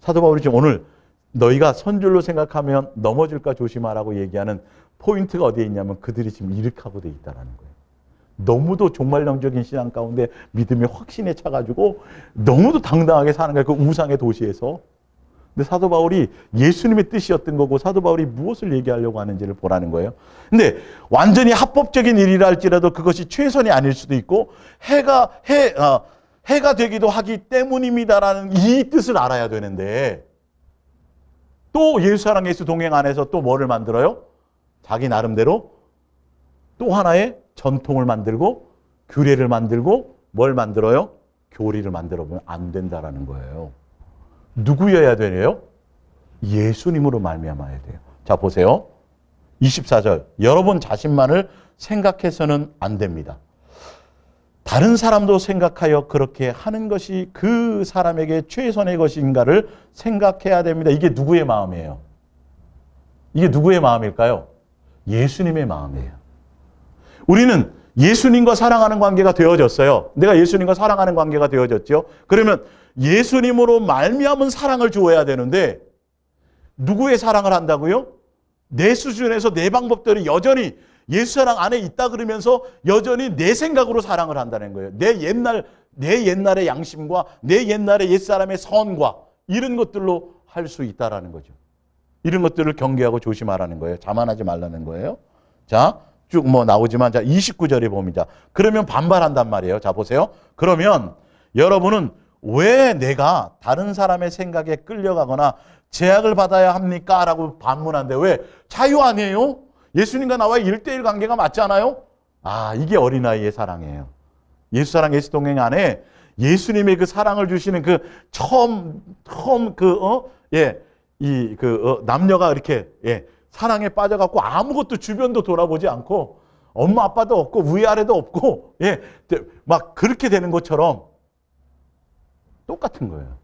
사도 바울이 지금 오늘 너희가 선줄로 생각하면 넘어질까 조심하라고 얘기하는 포인트가 어디에 있냐면 그들이 지금 이렇게 하고 돼 있다는 거예요. 너무도 종말론적인 신앙 가운데 믿음이 확신에 차가지고 너무도 당당하게 사는 거예요. 그 우상의 도시에서. 근데 사도 바울이 예수님의 뜻이었던 거고 사도 바울이 무엇을 얘기하려고 하는지를 보라는 거예요. 근데 완전히 합법적인 일이라 할지라도 그것이 최선이 아닐 수도 있고 해가 되기도 하기 때문입니다라는 이 뜻을 알아야 되는데 또 예수 사랑 예수 동행 안에서 또 뭐를 만들어요? 자기 나름대로 또 하나의 전통을 만들고 규례를 만들고 뭘 만들어요? 교리를 만들어 보면 안 된다라는 거예요. 누구여야 되네요? 예수님으로 말미암아야 돼요. 자 보세요. 24절. 여러분 자신만을 생각해서는 안 됩니다. 다른 사람도 생각하여 그렇게 하는 것이 그 사람에게 최선의 것인가를 생각해야 됩니다. 이게 누구의 마음이에요? 이게 누구의 마음일까요? 예수님의 마음이에요. 우리는 예수님과 사랑하는 관계가 되어졌어요. 내가 예수님과 사랑하는 관계가 되어졌죠. 그러면 예수님으로 말미암은 사랑을 주어야 되는데 누구의 사랑을 한다고요? 내 수준에서 내 방법대로 여전히 예수 사랑 안에 있다 그러면서 여전히 내 생각으로 사랑을 한다는 거예요. 내 옛날의 양심과 내 옛날의 옛사람의 선과 이런 것들로 할 수 있다라는 거죠. 이런 것들을 경계하고 조심하라는 거예요. 자만하지 말라는 거예요. 자, 쭉 나오지만 자 29절에 봅니다. 그러면 반발한단 말이에요. 자 보세요. 그러면 여러분은 왜 내가 다른 사람의 생각에 끌려가거나 제약을 받아야 합니까? 라고 반문한데 왜? 자유 아니에요? 예수님과 나와의 1대1 관계가 맞잖아요? 이게 어린아이의 사랑이에요. 예수 사랑 예수 동행 안에 예수님의 그 사랑을 주시는 그 처음 남녀가 이렇게 사랑에 빠져갖고 아무것도 주변도 돌아보지 않고 엄마 아빠도 없고 위아래도 없고 막 그렇게 되는 것처럼 똑같은 거예요.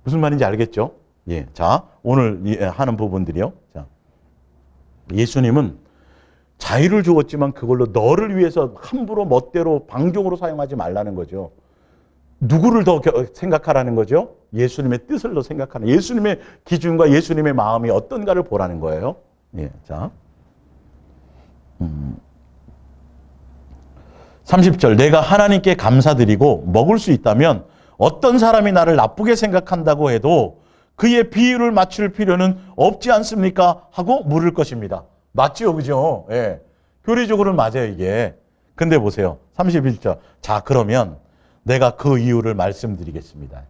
무슨 말인지 알겠죠? 자, 오늘 하는 부분들이요. 자, 예수님은 자유를 주었지만 그걸로 너를 위해서 함부로 멋대로 방종으로 사용하지 말라는 거죠. 누구를 더 생각하라는 거죠? 예수님의 뜻을 더 생각하는, 예수님의 기준과 예수님의 마음이 어떤가를 보라는 거예요. 자, 30절. 내가 하나님께 감사드리고 먹을 수 있다면 어떤 사람이 나를 나쁘게 생각한다고 해도 그의 비유를 맞출 필요는 없지 않습니까? 하고 물을 것입니다. 맞지요, 그죠? 교리적으로는 맞아요, 이게. 근데 보세요. 31절. 자, 그러면 내가 그 이유를 말씀드리겠습니다.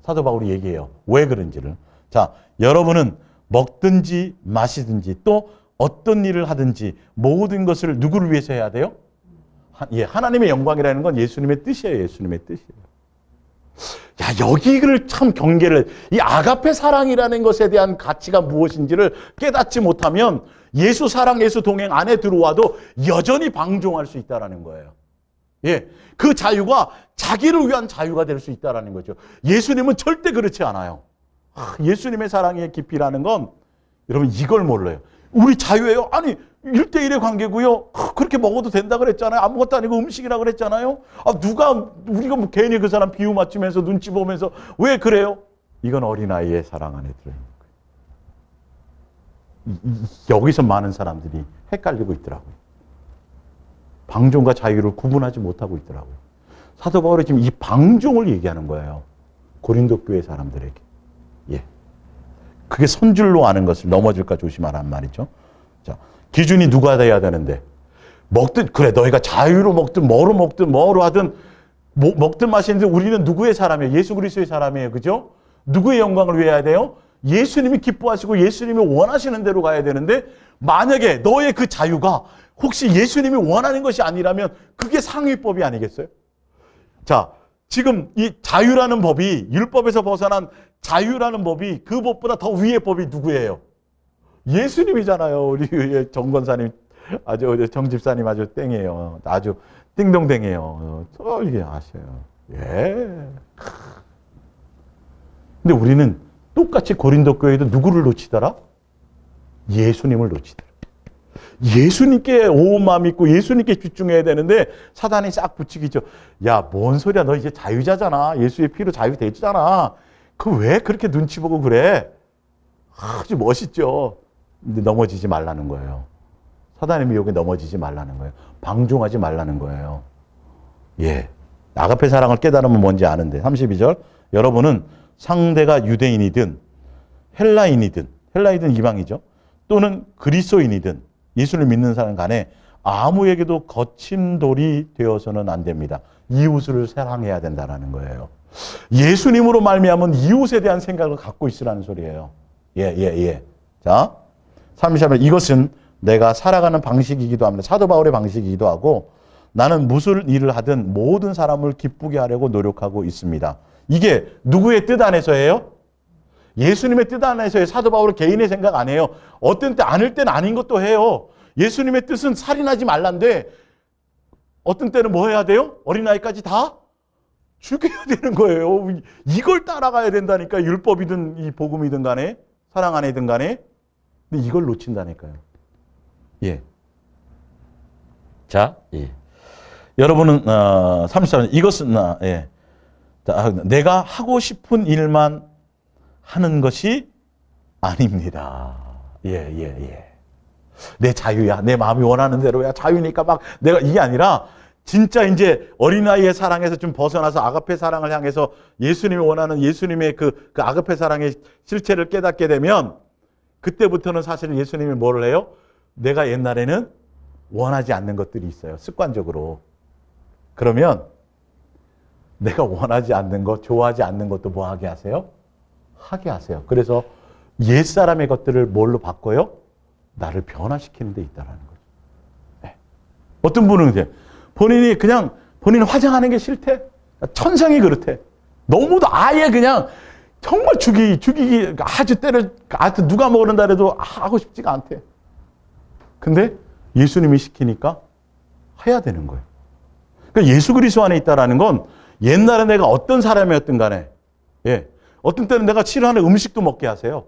사도 바울이 얘기해요. 왜 그런지를. 자, 여러분은 먹든지 마시든지 또 어떤 일을 하든지 모든 것을 누구를 위해서 해야 돼요? 하나님의 영광이라는 건 예수님의 뜻이에요. 예수님의 뜻이에요. 여기를 참 경계를, 이 아가페 사랑이라는 것에 대한 가치가 무엇인지를 깨닫지 못하면 예수 사랑, 예수 동행 안에 들어와도 여전히 방종할 수 있다는 거예요. 그 자유가 자기를 위한 자유가 될 수 있다는 거죠. 예수님은 절대 그렇지 않아요. 예수님의 사랑의 깊이라는 건 여러분 이걸 몰라요. 우리 자유예요? 아니 1대1의 관계고요. 그렇게 먹어도 된다 그랬잖아요. 아무것도 아니고 음식이라 그랬잖아요. 우리가 뭐 괜히 그 사람 비유 맞추면서 눈치 보면서 왜 그래요? 이건 어린아이의 사랑 안에 들어있는 거예요. 여기서 많은 사람들이 헷갈리고 있더라고요. 방종과 자유를 구분하지 못하고 있더라고요. 사도 바울이 지금 이 방종을 얘기하는 거예요. 고린도 교회 사람들에게. 예. 그게 선줄로 아는 것을 넘어질까 조심하란 말이죠. 자, 기준이 누가 돼야 되는데, 먹든, 그래, 너희가 자유로 먹든, 뭐로 하든, 먹든 마시든 우리는 누구의 사람이에요? 예수 그리스도의 사람이에요. 그죠? 누구의 영광을 위해 해야 돼요? 예수님이 기뻐하시고 예수님이 원하시는 대로 가야 되는데, 만약에 너의 그 자유가 혹시 예수님이 원하는 것이 아니라면 그게 상위법이 아니겠어요? 자, 지금 이 자유라는 법이, 율법에서 벗어난 자유라는 법이, 그 법보다 더 위의 법이 누구예요? 예수님이잖아요. 우리 정권사님, 아주 정집사님 아주 땡이에요. 아주 띵동댕이에요. 이게 아셔요. 예. 근데 우리는 똑같이 고린도 교회도 누구를 놓치더라? 예수님을 놓치더라. 예수님께 온 마음 있고 예수님께 집중해야 되는데 사단이 싹 붙이기죠. 야, 뭔 소리야. 너 이제 자유자잖아. 예수의 피로 자유되잖아. 그 왜 그렇게 눈치 보고 그래? 아주 멋있죠. 근데 넘어지지 말라는 거예요. 사단의 미혹에 넘어지지 말라는 거예요. 방종하지 말라는 거예요. 예. 아가페 사랑을 깨달으면 뭔지 아는데. 32절. 여러분은 상대가 유대인이든 헬라인이든 이방이죠. 또는 그리스도인이든 예수를 믿는 사람 간에 아무에게도 거침돌이 되어서는 안 됩니다. 이웃을 사랑해야 된다는 거예요. 예수님으로 말미암은 이웃에 대한 생각을 갖고 있으라는 소리예요. 예. 자, 33절. 이것은 내가 살아가는 방식이기도 합니다. 사도 바울의 방식이기도 하고 나는 무슨 일을 하든 모든 사람을 기쁘게 하려고 노력하고 있습니다. 이게 누구의 뜻 안에서예요? 예수님의 뜻 안에서의 사도 바울은 개인의 생각 안 해요. 어떤 때 아닐 때는 아닌 것도 해요. 예수님의 뜻은 살인하지 말란데 어떤 때는 뭐 해야 돼요? 어린아이까지 다 죽여야 되는 거예요. 이걸 따라가야 된다니까. 율법이든 이 복음이든 간에 사랑 안에든 간에. 근데 이걸 놓친다니까요. 예. 자, 예. 여러분은 34절 이것은 예. 자, 내가 하고 싶은 일만 하는 것이 아닙니다. 예. 내 자유야. 내 마음이 원하는 대로야. 자유니까 막 내가 이게 아니라 진짜 이제 어린아이의 사랑에서 좀 벗어나서 아가페 사랑을 향해서 예수님이 원하는 예수님의 그 아가페 사랑의 실체를 깨닫게 되면 그때부터는 사실 예수님이 뭐를 해요? 내가 옛날에는 원하지 않는 것들이 있어요. 습관적으로. 그러면 내가 원하지 않는 것, 좋아하지 않는 것도 뭐 하게 하세요? 하게 하세요. 그래서 옛사람의 것들을 뭘로 바꿔요? 나를 변화시키는 데 있다는 거죠. 네. 어떤 분은 이제 본인이 화장하는 게 싫대. 천성이 그렇대. 너무도 아예 그냥 정말 죽이기 아주 누가 모른다 해도 하고 싶지가 않대. 근데 예수님이 시키니까 해야 되는 거예요. 그러니까 예수 그리스도 안에 있다라는 건 옛날에 내가 어떤 사람이었든 간에, 예. 어떤 때는 내가 싫어하는 음식도 먹게 하세요.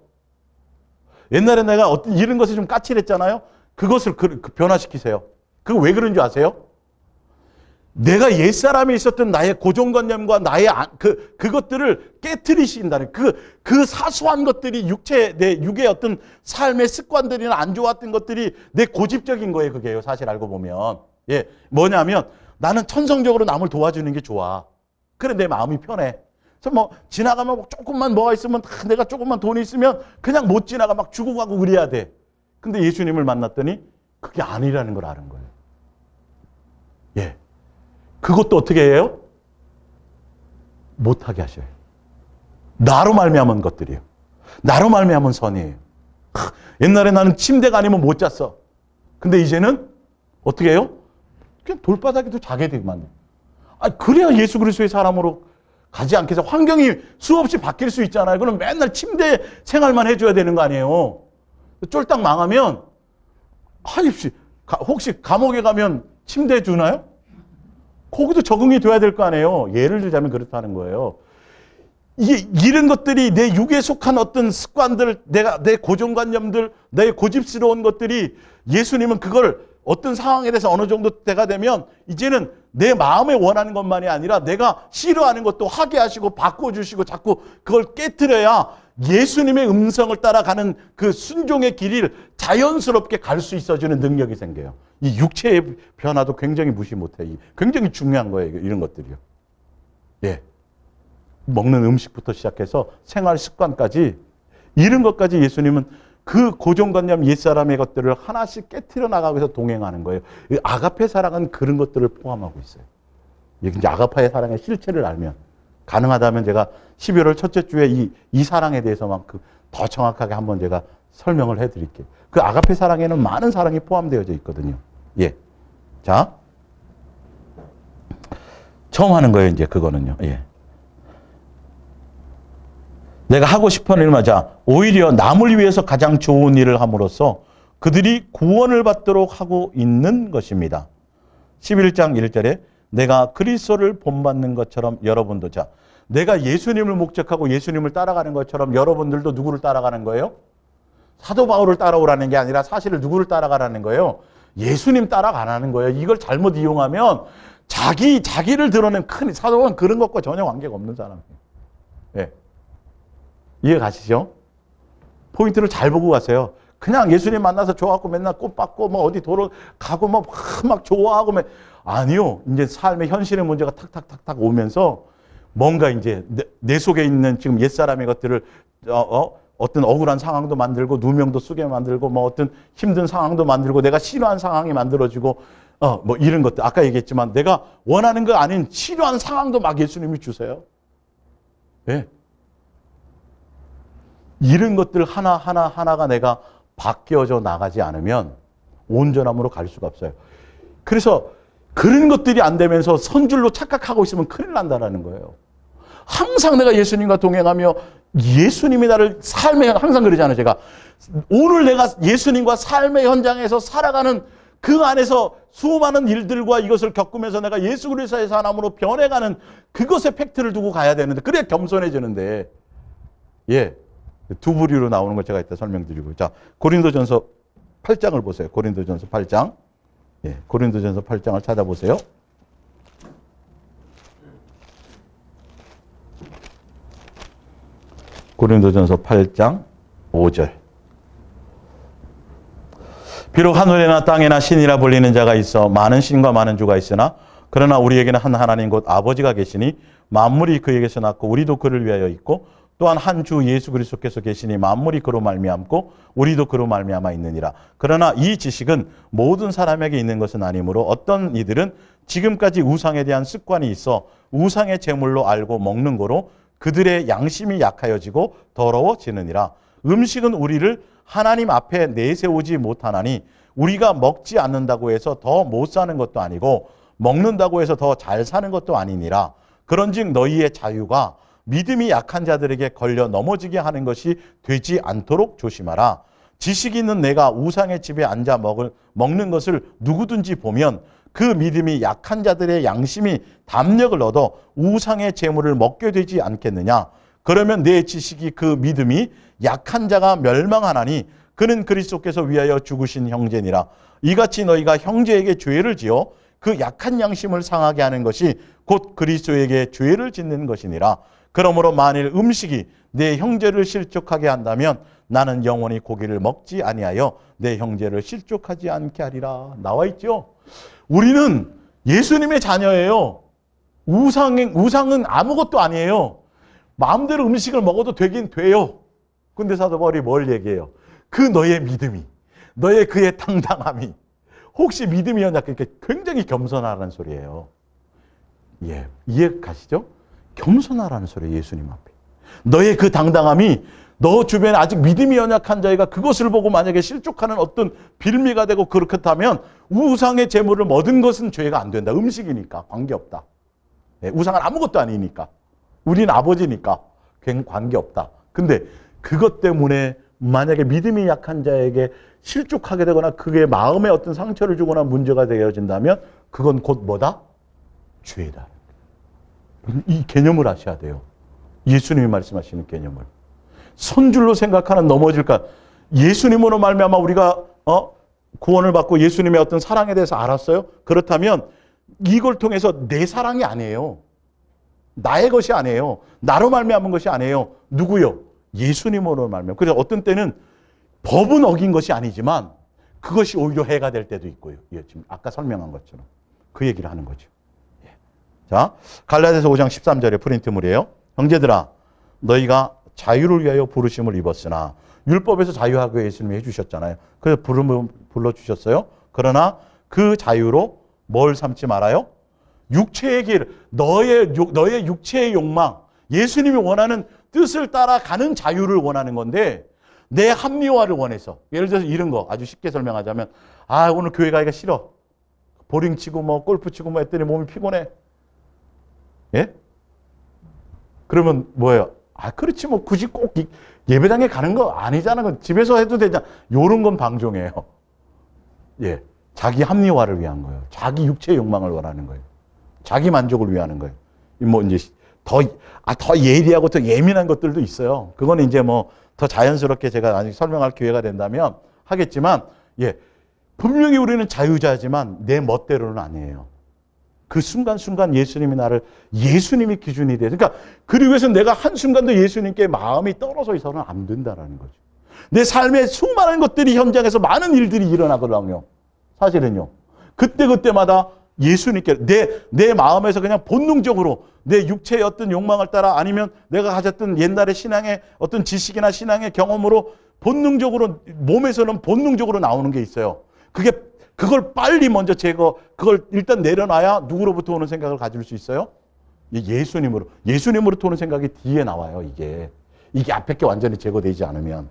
옛날에 내가 어떤 이런 것에 좀 까칠했잖아요. 그것을 변화시키세요. 그거 왜 그런 줄 아세요? 내가 옛사람에 있었던 나의 고정관념과 나의 그것들을 깨트리신다는 그 사소한 것들이 내 육의 어떤 삶의 습관들이나 안 좋았던 것들이 내 고집적인 거예요. 그게요. 사실 알고 보면. 예. 뭐냐면 나는 천성적으로 남을 도와주는 게 좋아. 그래 내 마음이 편해. 그래서 뭐 지나가면 조금만 뭐가 있으면 내가 조금만 돈이 있으면 그냥 못 지나가 막 주고 가고 그래야 돼. 근데 예수님을 만났더니 그게 아니라는 걸 아는 거예요. 예. 그것도 어떻게 해요? 못하게 하셔요. 나로 말미암은 것들이에요. 나로 말미암은 선이에요. 옛날에 나는 침대가 아니면 못 잤어. 근데 이제는 어떻게 해요? 그냥 돌바닥에도 자게 되게 만들어요. 그래야 예수 그리스도의 사람으로 가지 않겠어. 환경이 수없이 바뀔 수 있잖아요. 그럼 맨날 침대 생활만 해줘야 되는 거 아니에요. 쫄딱 망하면 혹시 감옥에 가면 침대 주나요? 거기도 적응이 돼야 될 거 아니에요. 예를 들자면 그렇다는 거예요. 이런 것들이 내 육에 속한 어떤 습관들, 내 고정관념들, 내 고집스러운 것들이 예수님은 그걸 어떤 상황에 대해서 어느 정도 때가 되면 이제는 내 마음에 원하는 것만이 아니라 내가 싫어하는 것도 하게 하시고 바꿔주시고 자꾸 그걸 깨트려야 예수님의 음성을 따라가는 그 순종의 길을 자연스럽게 갈 수 있어지는 능력이 생겨요. 이 육체의 변화도 굉장히 무시 못해. 굉장히 중요한 거예요. 이런 것들이요. 예. 먹는 음식부터 시작해서 생활 습관까지 이런 것까지 예수님은 그 고정관념 옛사람의 것들을 하나씩 깨트려 나가고 해서 동행하는 거예요. 아가페 사랑은 그런 것들을 포함하고 있어요. 이제 아가페 사랑의 실체를 알면 가능하다면 제가 12월 첫째 주에 이 사랑에 대해서만큼 더 정확하게 한번 제가 설명을 해드릴게요. 그 아가페 사랑에는 많은 사랑이 포함되어져 있거든요. 예. 자. 처음 하는 거예요, 이제 그거는요. 예. 내가 하고 싶은 일만, 자, 오히려 남을 위해서 가장 좋은 일을 함으로써 그들이 구원을 받도록 하고 있는 것입니다. 11장 1절에 내가 그리스도를 본받는 것처럼 여러분도, 자, 내가 예수님을 목적하고 예수님을 따라가는 것처럼 여러분들도 누구를 따라가는 거예요? 사도 바울을 따라오라는 게 아니라 사실을 누구를 따라가라는 거예요? 예수님 따라가라는 거예요. 이걸 잘못 이용하면 자기를 드러낸 큰, 사도 바울은 그런 것과 전혀 관계가 없는 사람이에요. 예. 이해 가시죠? 포인트를 잘 보고 가세요. 그냥 예수님 만나서 좋아하고 맨날 꽃 받고 뭐 어디 도로 가고 막 좋아하고 아니요. 이제 삶의 현실의 문제가 탁탁탁탁 오면서 뭔가 이제 내 속에 있는 지금 옛사람의 것들을 어떤 억울한 상황도 만들고 누명도 쓰게 만들고 뭐 어떤 힘든 상황도 만들고 내가 싫어하는 상황이 만들어지고 뭐 이런 것들 아까 얘기했지만 내가 원하는 거 아닌 싫어하는 상황도 막 예수님이 주세요. 예. 이런 것들 하나가 내가 바뀌어져 나가지 않으면 온전함으로 갈 수가 없어요. 그래서 그런 것들이 안 되면서 선줄로 착각하고 있으면 큰일 난다는 거예요. 항상 내가 예수님과 동행하며 예수님이 나를 삶에, 항상 그러잖아요. 제가 오늘 내가 예수님과 삶의 현장에서 살아가는 그 안에서 수많은 일들과 이것을 겪으면서 내가 예수 그리스도의 사람으로 변해가는 그것의 팩트를 두고 가야 되는데 그래야 겸손해지는데 예. 두 부류로 나오는 걸 제가 이따 설명드리고. 자, 고린도전서 8장을 보세요. 고린도전서 8장. 예, 고린도전서 8장을 찾아보세요. 고린도전서 8장 5절. 비록 하늘에나 땅에나 신이라 불리는 자가 있어 많은 신과 많은 주가 있으나 그러나 우리에게는 한 하나님 곧 아버지가 계시니 만물이 그에게서 났고 우리도 그를 위하여 있고 또한 한 주 예수 그리스도께서 계시니 만물이 그로 말미암고 우리도 그로 말미암아 있느니라. 그러나 이 지식은 모든 사람에게 있는 것은 아니므로 어떤 이들은 지금까지 우상에 대한 습관이 있어 우상의 제물로 알고 먹는 거로 그들의 양심이 약하여지고 더러워지느니라. 음식은 우리를 하나님 앞에 내세우지 못하나니 우리가 먹지 않는다고 해서 더 못 사는 것도 아니고 먹는다고 해서 더 잘 사는 것도 아니니라. 그런즉 너희의 자유가 믿음이 약한 자들에게 걸려 넘어지게 하는 것이 되지 않도록 조심하라. 지식이 있는 내가 우상의 집에 앉아 먹는 것을 누구든지 보면 그 믿음이 약한 자들의 양심이 담력을 얻어 우상의 재물을 먹게 되지 않겠느냐. 그러면 내 지식이 그 믿음이 약한 자가 멸망하나니 그는 그리스도께서 위하여 죽으신 형제니라. 이같이 너희가 형제에게 죄를 지어 그 약한 양심을 상하게 하는 것이 곧 그리스도에게 죄를 짓는 것이니라. 그러므로 만일 음식이 내 형제를 실족하게 한다면 나는 영원히 고기를 먹지 아니하여 내 형제를 실족하지 않게 하리라. 나와 있죠. 우리는 예수님의 자녀예요. 우상은 아무것도 아니에요. 마음대로 음식을 먹어도 되긴 돼요. 근데 사도 바울이 뭘 얘기해요? 그 너의 믿음이, 너의 그의 당당함이 혹시 믿음이 연약하니까 굉장히 겸손하라는 소리예요. 예, 이해 가시죠? 겸손하라는 소리예요. 예수님 앞에. 너의 그 당당함이 너 주변에 아직 믿음이 연약한 자가 그것을 보고 만약에 실족하는 어떤 빌미가 되고 그렇다면 우상의 재물을 얻은 것은 죄가 안 된다. 음식이니까 관계없다. 예, 우상은 아무것도 아니니까. 우린 아버지니까 관계없다. 근데 그것 때문에 만약에 믿음이 약한 자에게 실족하게 되거나 그게 마음에 어떤 상처를 주거나 문제가 되어진다면 그건 곧 뭐다? 죄다. 이 개념을 아셔야 돼요. 예수님이 말씀하시는 개념을. 선줄로 생각하는 넘어질까? 예수님으로 말미암아 우리가 구원을 받고 예수님의 어떤 사랑에 대해서 알았어요? 그렇다면 이걸 통해서 내 사랑이 아니에요. 나의 것이 아니에요. 나로 말미암은 것이 아니에요. 누구요? 예수님으로 말미암아. 그래서 어떤 때는 법은 어긴 것이 아니지만 그것이 오히려 해가 될 때도 있고요. 예, 지금 아까 설명한 것처럼 그 얘기를 하는 거죠. 예. 자, 갈라디아서 5장 13절의 프린트물이에요. 형제들아, 너희가 자유를 위하여 부르심을 입었으나 율법에서 자유하게 예수님이 해주셨잖아요. 그래서 불러주셨어요. 그러나 그 자유로 뭘 삼지 말아요? 육체의 길, 너의 육체의 욕망, 예수님이 원하는 뜻을 따라가는 자유를 원하는 건데 내 합리화를 원해서, 예를 들어서 이런 거 아주 쉽게 설명하자면, 아, 오늘 교회 가기가 싫어. 보링 치고 뭐 골프 치고 뭐 했더니 몸이 피곤해. 예? 그러면 뭐예요? 아, 그렇지 뭐 굳이 꼭 예배당에 가는 거 아니잖아. 집에서 해도 되잖아. 요런 건 방종이에요. 예. 자기 합리화를 위한 거예요. 자기 육체의 욕망을 원하는 거예요. 자기 만족을 위하는 거예요. 뭐 이제 더 예리하고 더 예민한 것들도 있어요. 그건 이제 뭐 더 자연스럽게 제가 아직 설명할 기회가 된다면 하겠지만, 예. 분명히 우리는 자유자지만 내 멋대로는 아니에요. 그 순간순간 예수님이 기준이 돼요. 그러니까, 그러기 위해서 내가 한순간도 예수님께 마음이 떨어져서는 안 된다라는 거죠. 내 삶에 수많은 것들이 현장에서 많은 일들이 일어나거든요. 사실은요. 그때마다 예수님께 내 마음에서 그냥 본능적으로 내 육체의 어떤 욕망을 따라 아니면 내가 가졌던 옛날의 신앙의 어떤 지식이나 신앙의 경험으로 본능적으로 몸에서는 본능적으로 나오는 게 있어요. 그걸 빨리 먼저 그걸 일단 내려놔야 누구로부터 오는 생각을 가질 수 있어요? 예수님으로부터 오는 생각이 뒤에 나와요, 이게 앞에 게 완전히 제거되지 않으면.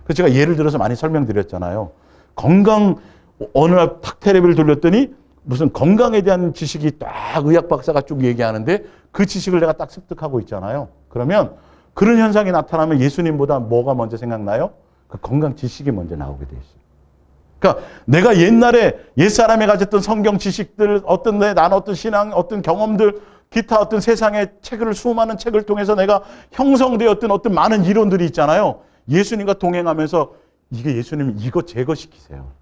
그래서 제가 예를 들어서 많이 설명드렸잖아요. 어느 날 탁 텔레비를 돌렸더니 무슨 건강에 대한 지식이 딱 의학 박사가 쭉 얘기하는데 그 지식을 내가 딱 습득하고 있잖아요. 그러면 그런 현상이 나타나면 예수님보다 뭐가 먼저 생각나요? 그 건강 지식이 먼저 나오게 돼 있어요. 그러니까 내가 옛날에 옛사람이 가졌던 성경 지식들, 나눴던 신앙, 어떤 경험들, 기타 어떤 세상의 수많은 책을 통해서 내가 형성되었던 어떤 많은 이론들이 있잖아요. 예수님과 동행하면서 예수님이 이거 제거시키세요.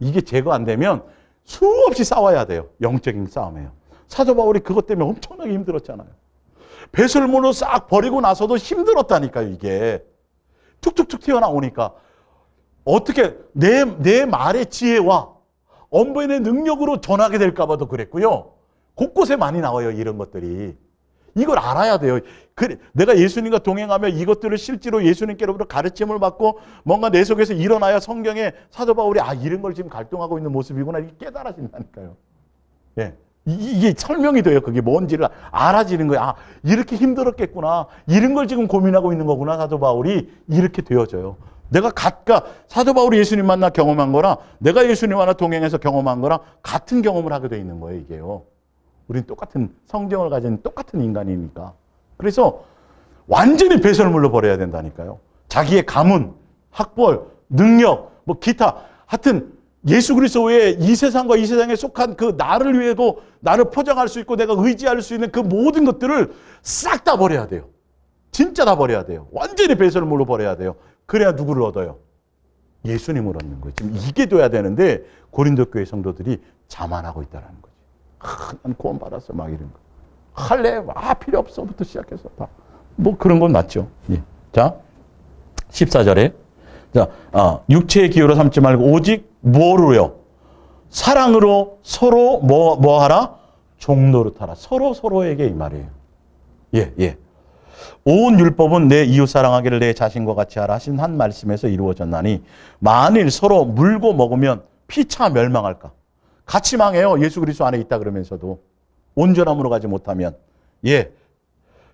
이게 제거 안 되면 수없이 싸워야 돼요. 영적인 싸움이에요. 사도 바울이 그것 때문에 엄청나게 힘들었잖아요. 배설물로 싹 버리고 나서도 힘들었다니까요, 이게. 툭툭툭 튀어나오니까. 어떻게 내 말의 지혜와 언변의 능력으로 전하게 될까 봐도 그랬고요. 곳곳에 많이 나와요, 이런 것들이. 이걸 알아야 돼요. 내가 예수님과 동행하며 이것들을 실제로 예수님께로부터 가르침을 받고 뭔가 내 속에서 일어나야 성경에 사도 바울이 이런 걸 지금 갈등하고 있는 모습이구나 이게 깨달아진다니까요. 예. 이게 설명이 돼요. 그게 뭔지를 알아지는 거예요. 이렇게 힘들었겠구나. 이런 걸 지금 고민하고 있는 거구나. 사도 바울이 이렇게 되어져요. 내가 사도 바울이 예수님 만나 경험한 거랑 내가 예수님 만나 동행해서 경험한 거랑 같은 경험을 하게 돼 있는 거예요, 이게요. 우린 똑같은 성경을 가진 똑같은 인간이니까. 그래서 완전히 배설물로 버려야 된다니까요. 자기의 가문, 학벌, 능력, 뭐 기타, 하여튼 예수 그리스도 외에 이 세상과 이 세상에 속한 그 나를 위해도 나를 포장할 수 있고 내가 의지할 수 있는 그 모든 것들을 싹 다 버려야 돼요. 진짜 다 버려야 돼요. 완전히 배설물로 버려야 돼요. 그래야 누구를 얻어요? 예수님을 얻는 거예요. 지금 이게 돼야 되는데 고린도 교회 성도들이 자만하고 있다는 거지. 난 구원 받았어 막 이런 거. 할래? 필요 없어부터 시작해서 다. 뭐 그런 건 맞죠. 예. 자, 14절에 자, 육체의 기호로 삼지 말고 오직 뭐로요? 사랑으로 서로 뭐 하라? 종노릇하라. 서로에게 이 말이에요. 예. 온 율법은 내 이웃 사랑하기를 내 자신과 같이 하라 하신 한 말씀에서 이루어졌나니 만일 서로 물고 먹으면 피차 멸망할까? 같이 망해요. 예수 그리스도 안에 있다 그러면서도 온전함으로 가지 못하면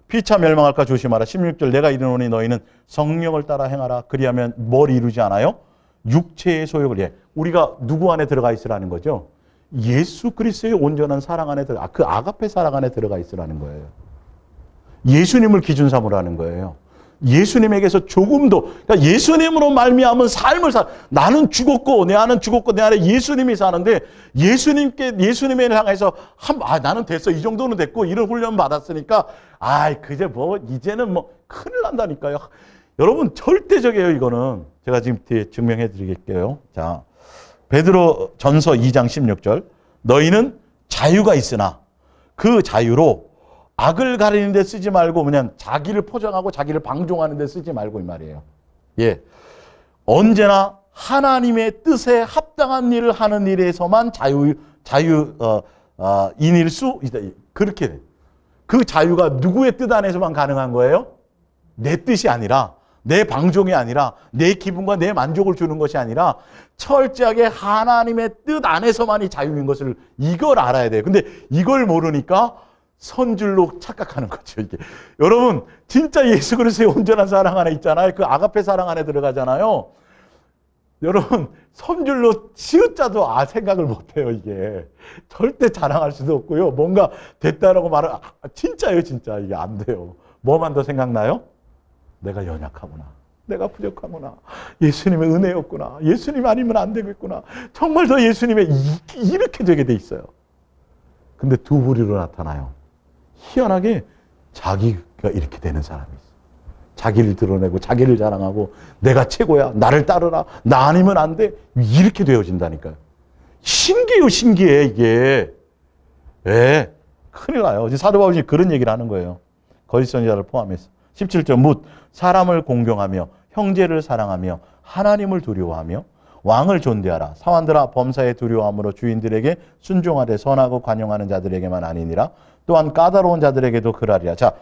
피차 멸망할까 조심하라. 16절 내가 이르노니 너희는 성령을 따라 행하라. 그리하면 뭘 이루지 않아요? 육체의 소욕을 우리가 누구 안에 들어가 있으라는 거죠? 예수 그리스도의 온전한 사랑 안에 그 아가페 사랑 안에 들어가 있으라는 거예요. 예수님을 기준 삼으라는 거예요. 예수님에게서 조금도 그러니까 예수님으로 말미암은 삶을 나는 죽었고 내 안은 죽었고 내 안에 예수님이 사는데 예수님을 향해서 나는 됐어 이 정도는 됐고 이런 훈련 받았으니까 그제 이제는 큰일 난다니까요. 여러분 절대적이에요. 이거는 제가 지금 뒤에 증명해 드리겠게요. 자, 베드로 전서 2장 16절 너희는 자유가 있으나 그 자유로 악을 가리는 데 쓰지 말고 그냥 자기를 포장하고 자기를 방종하는 데 쓰지 말고 이 말이에요. 언제나 하나님의 뜻에 합당한 일을 하는 일에서만 자유인일 수 있다. 그렇게 돼. 그 자유가 누구의 뜻 안에서만 가능한 거예요? 내 뜻이 아니라, 내 방종이 아니라, 내 기분과 내 만족을 주는 것이 아니라 철저하게 하나님의 뜻 안에서만이 자유인 것을 이걸 알아야 돼요. 근데 이걸 모르니까 선줄로 착각하는 거죠, 이게. 여러분, 진짜 예수 그리스도의 온전한 사랑 안에 있잖아요. 그 아가페 사랑 안에 들어가잖아요. 여러분, 선줄로 치읓자도 생각을 못해요, 이게. 절대 자랑할 수도 없고요. 뭔가 됐다라고 말을, 진짜예요, 진짜. 이게 안 돼요. 뭐만 더 생각나요? 내가 연약하구나. 내가 부족하구나. 예수님의 은혜였구나. 예수님 아니면 안 되겠구나. 정말 더 예수님의 이렇게 되게 돼 있어요. 근데 두 부류로 나타나요. 희한하게 자기가 이렇게 되는 사람이 있어요. 자기를 드러내고 자기를 자랑하고 내가 최고야. 나를 따르라. 나 아니면 안 돼. 이렇게 되어진다니까요. 신기해요. 신기해 이게. 예, 큰일 나요. 사도 바울이 그런 얘기를 하는 거예요. 거짓 선지자를 포함해서. 17절 묻 사람을 공경하며 형제를 사랑하며 하나님을 두려워하며 왕을 존대하라. 사환들아 범사에 두려워함으로 주인들에게 순종하되 선하고 관용하는 자들에게만 아니니라. 또한 까다로운 자들에게도 그러하리라. 자,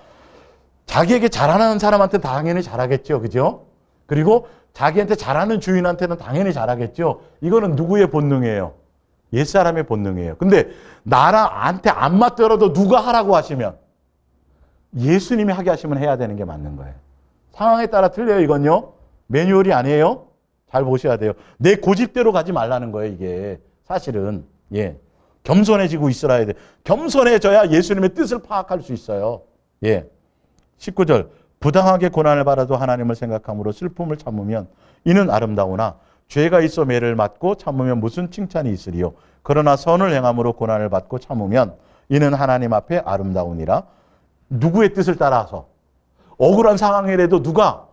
자기에게 잘하는 사람한테 당연히 잘하겠죠. 그죠? 그리고 자기한테 잘하는 주인한테는 당연히 잘하겠죠. 이거는 누구의 본능이에요? 옛사람의 본능이에요. 근데 나한테 안 맞더라도 누가 하라고 하시면 예수님이 하게 하시면 해야 되는 게 맞는 거예요. 상황에 따라 틀려요, 이건요. 매뉴얼이 아니에요. 잘 보셔야 돼요. 내 고집대로 가지 말라는 거예요, 이게. 사실은. 예. 겸손해지고 있어야 돼. 겸손해져야 예수님의 뜻을 파악할 수 있어요. 예. 19절. 부당하게 고난을 받아도 하나님을 생각함으로 슬픔을 참으면 이는 아름다우나 죄가 있어 매를 맞고 참으면 무슨 칭찬이 있으리요. 그러나 선을 행함으로 고난을 받고 참으면 이는 하나님 앞에 아름다우니라. 누구의 뜻을 따라서 억울한 상황이라도 누가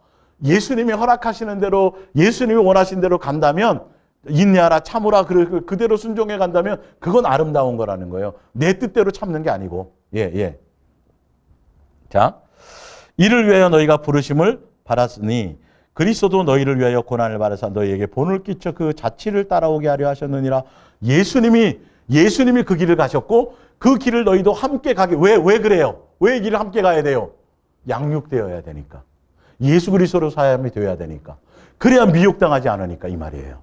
예수님이 허락하시는 대로 예수님이 원하신 대로 간다면 인내하라 참으라 그대로 순종해 간다면 그건 아름다운 거라는 거예요. 내 뜻대로 참는 게 아니고. 예. 자, 이를 위하여 너희가 부르심을 받았으니 그리스도도 너희를 위하여 고난을 받아서 너희에게 본을 끼쳐 그 자취를 따라오게 하려 하셨느니라. 예수님이 그 길을 가셨고 그 길을 너희도 함께 가게. 왜 그래요? 왜 이 길을 함께 가야 돼요? 양육되어야 되니까. 예수 그리스도로 사람이 되어야 되니까. 그래야 미혹당하지 않으니까 이 말이에요.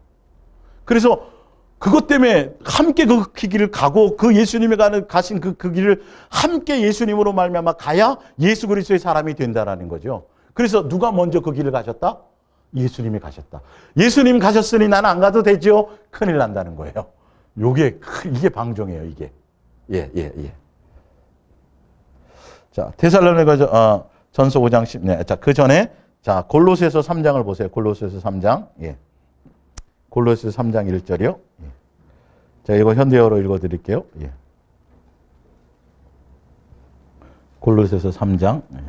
그래서 그것 때문에 함께 그 길을 가고 그 예수님이 가신 그 길을 함께 예수님으로 말미암아 가야 예수 그리스도의 사람이 된다라는 거죠. 그래서 누가 먼저 그 길을 가셨다? 예수님이 가셨다. 예수님 가셨으니 나는 안 가도 되죠? 큰일 난다는 거예요. 이게 방종이에요, 이게. 예. 자, 데살로니가 전서 5장 10년. 자, 그 전에 자, 골로새서 3장을 보세요. 골로새서 3장. 예. 골로새서 3장 1절이요. 예. 자, 이거 현대어로 읽어 드릴게요. 예. 골로새서 3장. 예.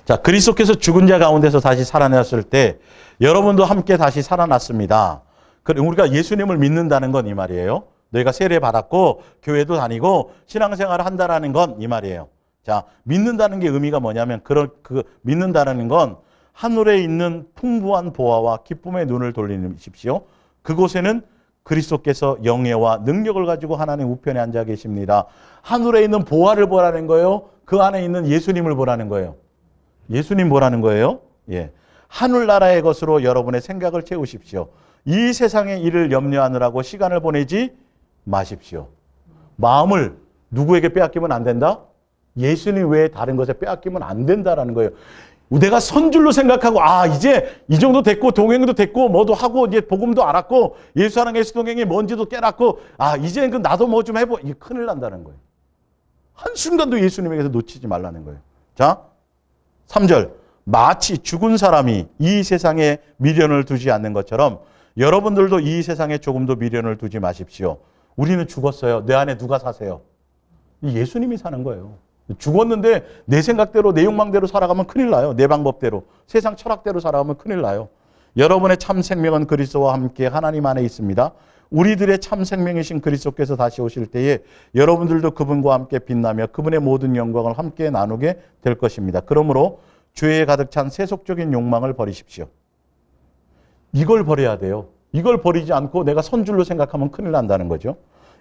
자, 그리스도께서 죽은 자 가운데서 다시 살아났을 때 여러분도 함께 다시 살아났습니다. 우리가 예수님을 믿는다는 건 이 말이에요. 너희가 세례 받았고 교회도 다니고 신앙생활을 한다라는 건 이 말이에요. 자, 믿는다는 게 의미가 뭐냐면 믿는다는 건 하늘에 있는 풍부한 보화와 기쁨의 눈을 돌리십시오. 그곳에는 그리스도께서 영예와 능력을 가지고 하나님 우편에 앉아 계십니다. 하늘에 있는 보화를 보라는 거예요. 그 안에 있는 예수님을 보라는 거예요. 예수님 보라는 거예요. 예. 하늘나라의 것으로 여러분의 생각을 채우십시오. 이 세상의 일을 염려하느라고 시간을 보내지 마십시오. 마음을 누구에게 빼앗기면 안 된다? 예수님 외에 다른 것에 빼앗기면 안 된다라는 거예요. 내가 선줄로 생각하고 이제 이 정도 됐고 동행도 됐고 뭐도 하고 이제 복음도 알았고 예수 사랑 예수 동행이 뭔지도 깨닫고 이제 나도 뭐 좀 해보. 이게 큰일 난다는 거예요. 한순간도 예수님에게서 놓치지 말라는 거예요. 자, 3절. 마치 죽은 사람이 이 세상에 미련을 두지 않는 것처럼 여러분들도 이 세상에 조금도 미련을 두지 마십시오. 우리는 죽었어요. 내 안에 누가 사세요? 예수님이 사는 거예요. 죽었는데 내 생각대로 내 욕망대로 살아가면 큰일 나요. 내 방법대로. 세상 철학대로 살아가면 큰일 나요. 여러분의 참 생명은 그리스도와 함께 하나님 안에 있습니다. 우리들의 참 생명이신 그리스도께서 다시 오실 때에 여러분들도 그분과 함께 빛나며 그분의 모든 영광을 함께 나누게 될 것입니다. 그러므로 죄에 가득 찬 세속적인 욕망을 버리십시오. 이걸 버려야 돼요. 이걸 버리지 않고 내가 선줄로 생각하면 큰일 난다는 거죠.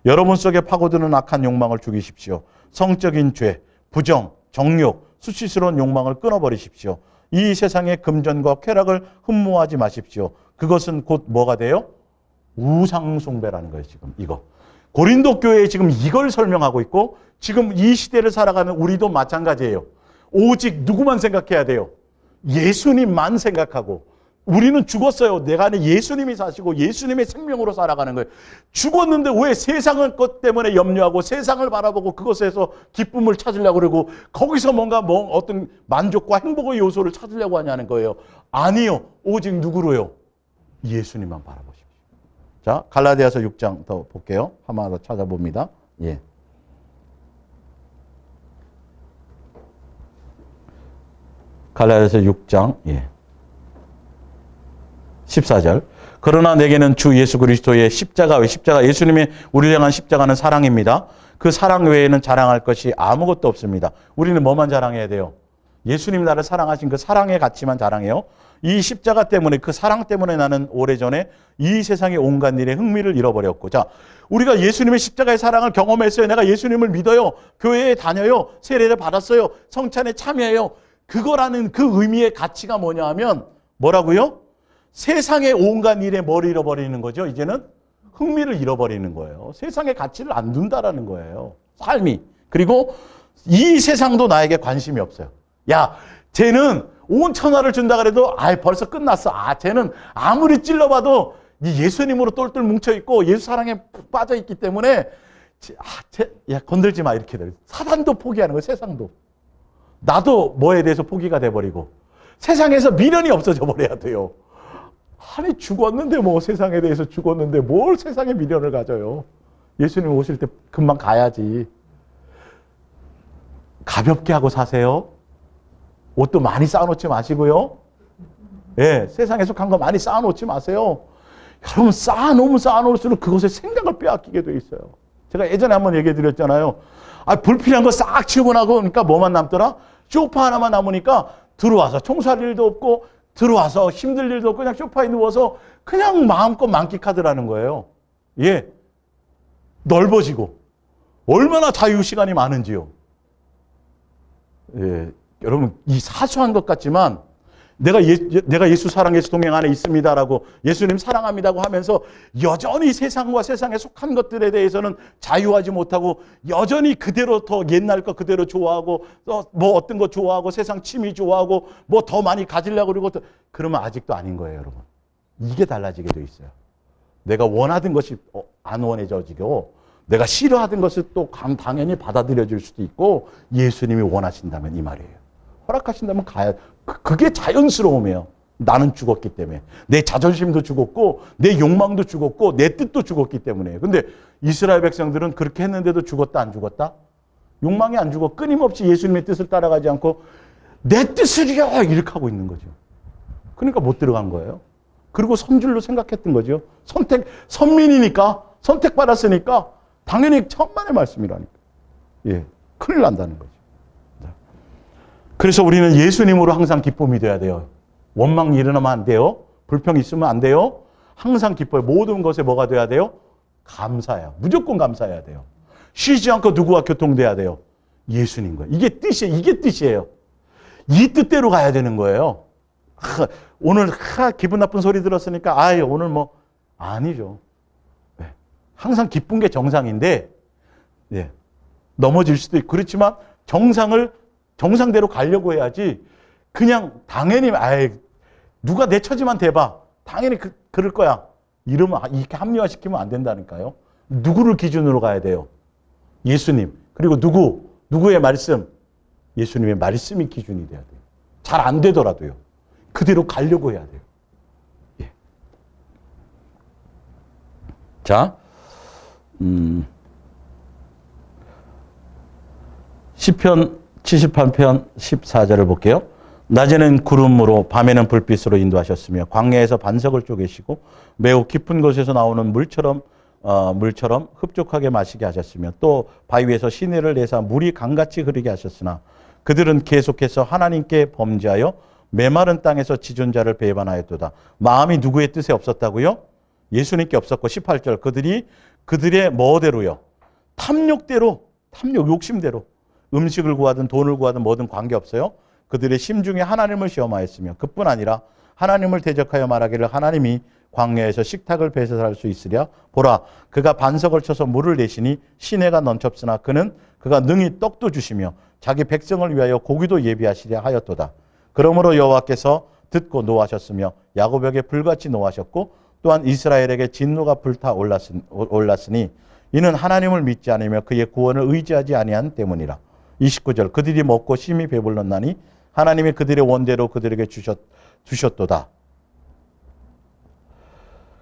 여러분 속에 파고드는 악한 욕망을 죽이십시오. 성적인 죄, 부정, 정욕, 수치스러운 욕망을 끊어버리십시오. 이 세상의 금전과 쾌락을 흠모하지 마십시오. 그것은 곧 뭐가 돼요? 우상숭배라는 거예요. 지금 이거. 고린도 교회에 지금 이걸 설명하고 있고 지금 이 시대를 살아가는 우리도 마찬가지예요. 오직 누구만 생각해야 돼요? 예수님만 생각하고 우리는 죽었어요. 내가 안에 예수님이 사시고 예수님의 생명으로 살아가는 거예요. 죽었는데 왜 세상의 것 때문에 염려하고 세상을 바라보고 그것에서 기쁨을 찾으려고 그러고 거기서 뭔가 어떤 만족과 행복의 요소를 찾으려고 하냐는 거예요. 아니요. 오직 누구로요? 예수님만 바라보십시오. 자, 갈라디아서 6장 더 볼게요. 하나 더 찾아봅니다. 예. 갈라디아서 6장, 예. 14절. 그러나 내게는 주 예수 그리스도의 십자가 예수님의 우리를 향한 십자가는 사랑입니다. 그 사랑 외에는 자랑할 것이 아무것도 없습니다. 우리는 뭐만 자랑해야 돼요? 예수님 나를 사랑하신 그 사랑의 가치만 자랑해요. 이 십자가 때문에 그 사랑 때문에 나는 오래전에 이 세상의 온갖 일에 흥미를 잃어버렸고 자 우리가 예수님의 십자가의 사랑을 경험했어요. 내가 예수님을 믿어요. 교회에 다녀요. 세례를 받았어요. 성찬에 참여해요. 그거라는 그 의미의 가치가 뭐냐 하면 뭐라고요? 세상의 온갖 일에 뭘 잃어버리는 거죠? 이제는 흥미를 잃어버리는 거예요. 세상의 가치를 안 둔다라는 거예요. 삶이. 그리고 이 세상도 나에게 관심이 없어요. 야, 쟤는 온 천하를 준다 그래도 벌써 끝났어. 쟤는 아무리 찔러봐도 예수님으로 똘똘 뭉쳐있고 예수 사랑에 빠져있기 때문에 야 건들지 마 이렇게 돼요. 사단도 포기하는 거예요. 세상도. 나도 뭐에 대해서 포기가 돼버리고 세상에서 미련이 없어져 버려야 돼요. 아니 죽었는데 뭐 세상에 대해서 죽었는데 뭘 세상에 미련을 가져요. 예수님 오실 때 금방 가야지. 가볍게 하고 사세요. 옷도 많이 쌓아놓지 마시고요. 예, 세상에 속한 거 많이 쌓아놓지 마세요. 여러분 쌓아놓을수록 그것의 생각을 빼앗기게 돼 있어요. 제가 예전에 한번 얘기해 드렸잖아요. 불필요한 거 싹 치우고 나고 그러니까 뭐만 남더라? 소파 하나만 남으니까 들어와서 청소할 일도 없고 들어와서 힘들 일도 없고 그냥 소파에 누워서 그냥 마음껏 만끽하더라는 거예요. 예, 넓어지고 얼마나 자유 시간이 많은지요. 예, 여러분 이 사소한 것 같지만 내가 예수 사랑에서 동행 안에 있습니다라고 예수님 사랑합니다고 하면서 여전히 세상과 세상에 속한 것들에 대해서는 자유하지 못하고 여전히 그대로 더 옛날 거 그대로 좋아하고 뭐 어떤 거 좋아하고 세상 취미 좋아하고 뭐 더 많이 가지려고 그러고 그러면 아직도 아닌 거예요, 여러분. 이게 달라지게 돼 있어요. 내가 원하던 것이 안 원해져지고 내가 싫어하던 것을 또 당연히 받아들여질 수도 있고 예수님이 원하신다면 이 말이에요. 허락하신다면 가야 그게 자연스러움이에요. 나는 죽었기 때문에. 내 자존심도 죽었고 내 욕망도 죽었고 내 뜻도 죽었기 때문에. 근데 이스라엘 백성들은 그렇게 했는데도 죽었다 안 죽었다? 욕망이 안 죽어. 끊임없이 예수님의 뜻을 따라가지 않고 내 뜻을요 이렇게 하고 있는 거죠. 그러니까 못 들어간 거예요. 그리고 선줄로 생각했던 거죠. 선민이니까 선택받았으니까 당연히 천만의 말씀이라니까. 예, 큰일 난다는 거죠. 그래서 우리는 예수님으로 항상 기쁨이 돼야 돼요. 원망이 일어나면 안 돼요. 불평이 있으면 안 돼요. 항상 기뻐요. 모든 것에 뭐가 돼야 돼요? 감사해요. 무조건 감사해야 돼요. 쉬지 않고 누구와 교통돼야 돼요? 예수님과. 이게 뜻이에요. 이 뜻대로 가야 되는 거예요. 오늘 기분 나쁜 소리 들었으니까 오늘 뭐 아니죠. 네. 항상 기쁜 게 정상인데 네. 넘어질 수도 있고 그렇지만 정상대로 가려고 해야지 그냥 당연히 누가 내 처지만 대봐. 당연히 그럴 거야. 이러면 이렇게 합리화시키면 안 된다니까요. 누구를 기준으로 가야 돼요? 예수님. 그리고 누구의 말씀? 예수님의 말씀이 기준이 돼야 돼요. 잘 안 되더라도요. 그대로 가려고 해야 돼요. 예. 자, 시편 78편 14절을 볼게요. 낮에는 구름으로 밤에는 불빛으로 인도하셨으며 광야에서 반석을 쪼개시고 매우 깊은 곳에서 나오는 물처럼 흡족하게 마시게 하셨으며 또 바위 위에서 시내를 내사 물이 강같이 흐르게 하셨으나 그들은 계속해서 하나님께 범죄하여 메마른 땅에서 지존자를 배반하였도다. 마음이 누구의 뜻에 없었다고요? 예수님께 없었고 18절 그들의 뭐대로요? 탐욕대로, 욕심대로 음식을 구하든 돈을 구하든 뭐든 관계없어요. 그들의 심중에 하나님을 시험하였으며 그뿐 아니라 하나님을 대적하여 말하기를 하나님이 광야에서 식탁을 배설할 수 있으랴. 보라, 그가 반석을 쳐서 물을 내시니 시내가 넘쳤으나 그가 능히 떡도 주시며 자기 백성을 위하여 고기도 예비하시랴 하였도다. 그러므로 여호와께서 듣고 노하셨으며 야곱에게 불같이 노하셨고 또한 이스라엘에게 진노가 불타 올랐으니 이는 하나님을 믿지 않으며 그의 구원을 의지하지 아니한 때문이라. 29절 그들이 먹고 심히 배불렀나니 하나님이 그들의 원대로 그들에게 주셨도다.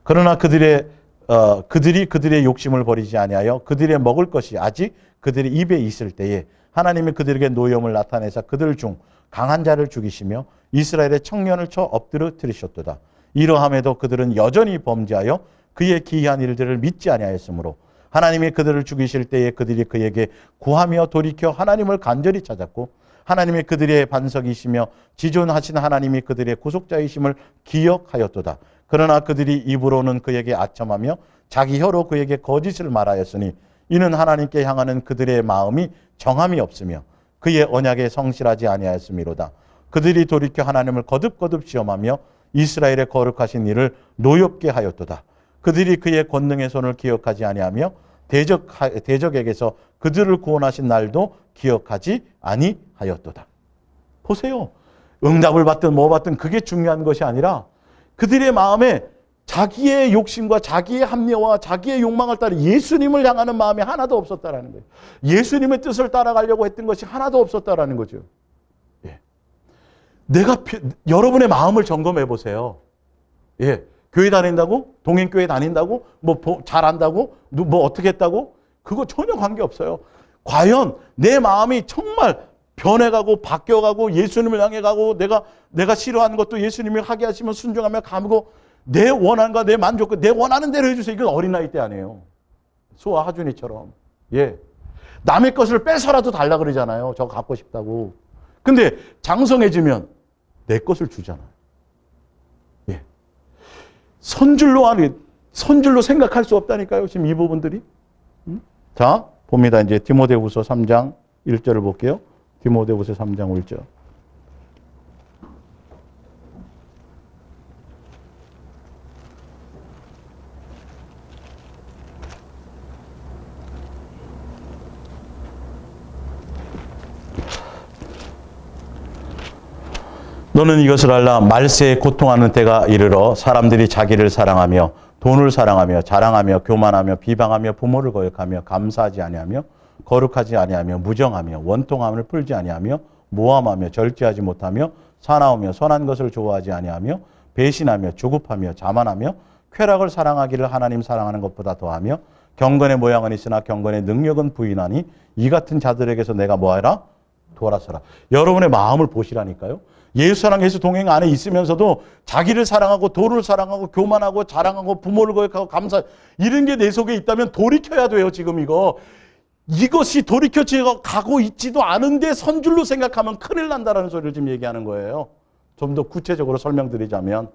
그러나 그들이 그들의 욕심을 버리지 아니하여 그들의 먹을 것이 아직 그들의 입에 있을 때에 하나님이 그들에게 노염을 나타내사 그들 중 강한 자를 죽이시며 이스라엘의 청년을 쳐 엎드러뜨리셨도다. 이러함에도 그들은 여전히 범죄하여 그의 기이한 일들을 믿지 아니하였으므로 하나님이 그들을 죽이실 때에 그들이 그에게 구하며 돌이켜 하나님을 간절히 찾았고 하나님이 그들의 반석이시며 지존하신 하나님이 그들의 구속자이심을 기억하였도다. 그러나 그들이 입으로는 그에게 아첨하며 자기 혀로 그에게 거짓을 말하였으니 이는 하나님께 향하는 그들의 마음이 정함이 없으며 그의 언약에 성실하지 아니하였음이로다. 그들이 돌이켜 하나님을 거듭거듭 시험하며 이스라엘의 거룩하신 일을 노엽게 하였도다. 그들이 그의 권능의 손을 기억하지 아니하며 대적에게서 그들을 구원하신 날도 기억하지 아니하였도다. 보세요. 응답을 받든 뭐 받든 그게 중요한 것이 아니라 그들의 마음에 자기의 욕심과 자기의 합리화와 자기의 욕망을 따라 예수님을 향하는 마음이 하나도 없었다라는 거예요. 예수님의 뜻을 따라가려고 했던 것이 하나도 없었다라는 거죠. 예. 여러분의 마음을 점검해 보세요. 예. 교회 다닌다고? 동행교회 다닌다고? 뭐 잘한다고? 뭐 어떻게 했다고? 그거 전혀 관계없어요. 과연 내 마음이 정말 변해가고 바뀌어가고 예수님을 향해 가고 내가 싫어하는 것도 예수님이 하게 하시면 순종하며 가고 내 원한과 내 만족과 내 원하는 대로 해주세요. 이건 어린아이 때 아니에요. 수아 하준이처럼. 예. 남의 것을 뺏어라도 달라 그러잖아요. 저거 갖고 싶다고. 근데 장성해지면 내 것을 주잖아요. 예. 선줄로 생각할 수 없다니까요. 지금 이 부분들이. 자, 봅니다. 이제 디모데후서 3장 1절을 볼게요. 디모데후서 3장 1절. 너는 이것을 알라. 말세에 고통하는 때가 이르러 사람들이 자기를 사랑하며 돈을 사랑하며 자랑하며 교만하며 비방하며 부모를 거역하며 감사하지 아니하며 거룩하지 아니하며 무정하며 원통함을 풀지 아니하며 모함하며 절제하지 못하며 사나우며 선한 것을 좋아하지 아니하며 배신하며 조급하며 자만하며 쾌락을 사랑하기를 하나님 사랑하는 것보다 더하며 경건의 모양은 있으나 경건의 능력은 부인하니 이 같은 자들에게서 내가 뭐하라? 돌아서라. 여러분의 마음을 보시라니까요. 예수 사랑 예수 동행 안에 있으면서도 자기를 사랑하고 돈을 사랑하고 교만하고 자랑하고 부모를 거역하고 감사 이런 게 내 속에 있다면 돌이켜야 돼요. 지금 이것이 돌이켜져 가고 있지도 않은데 선줄로 생각하면 큰일 난다라는 소리를 지금 얘기하는 거예요. 좀 더 구체적으로 설명드리자면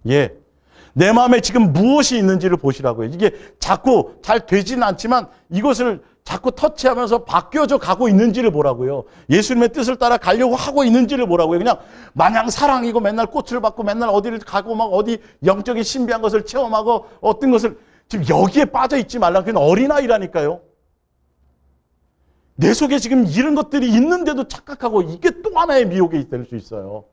내 마음에 지금 무엇이 있는지를 보시라고요. 이게 자꾸 잘 되지는 않지만 이것을 자꾸 터치하면서 바뀌어져 가고 있는지를 보라고요. 예수님의 뜻을 따라 가려고 하고 있는지를 보라고요. 그냥 마냥 사랑이고 맨날 꽃을 받고 맨날 어디를 가고 막 어디 영적인 신비한 것을 체험하고 어떤 것을 지금 여기에 빠져 있지 말라. 그냥 어린아이라니까요. 내 속에 지금 이런 것들이 있는데도 착각하고 이게 또 하나의 미혹이 될 수 있어요.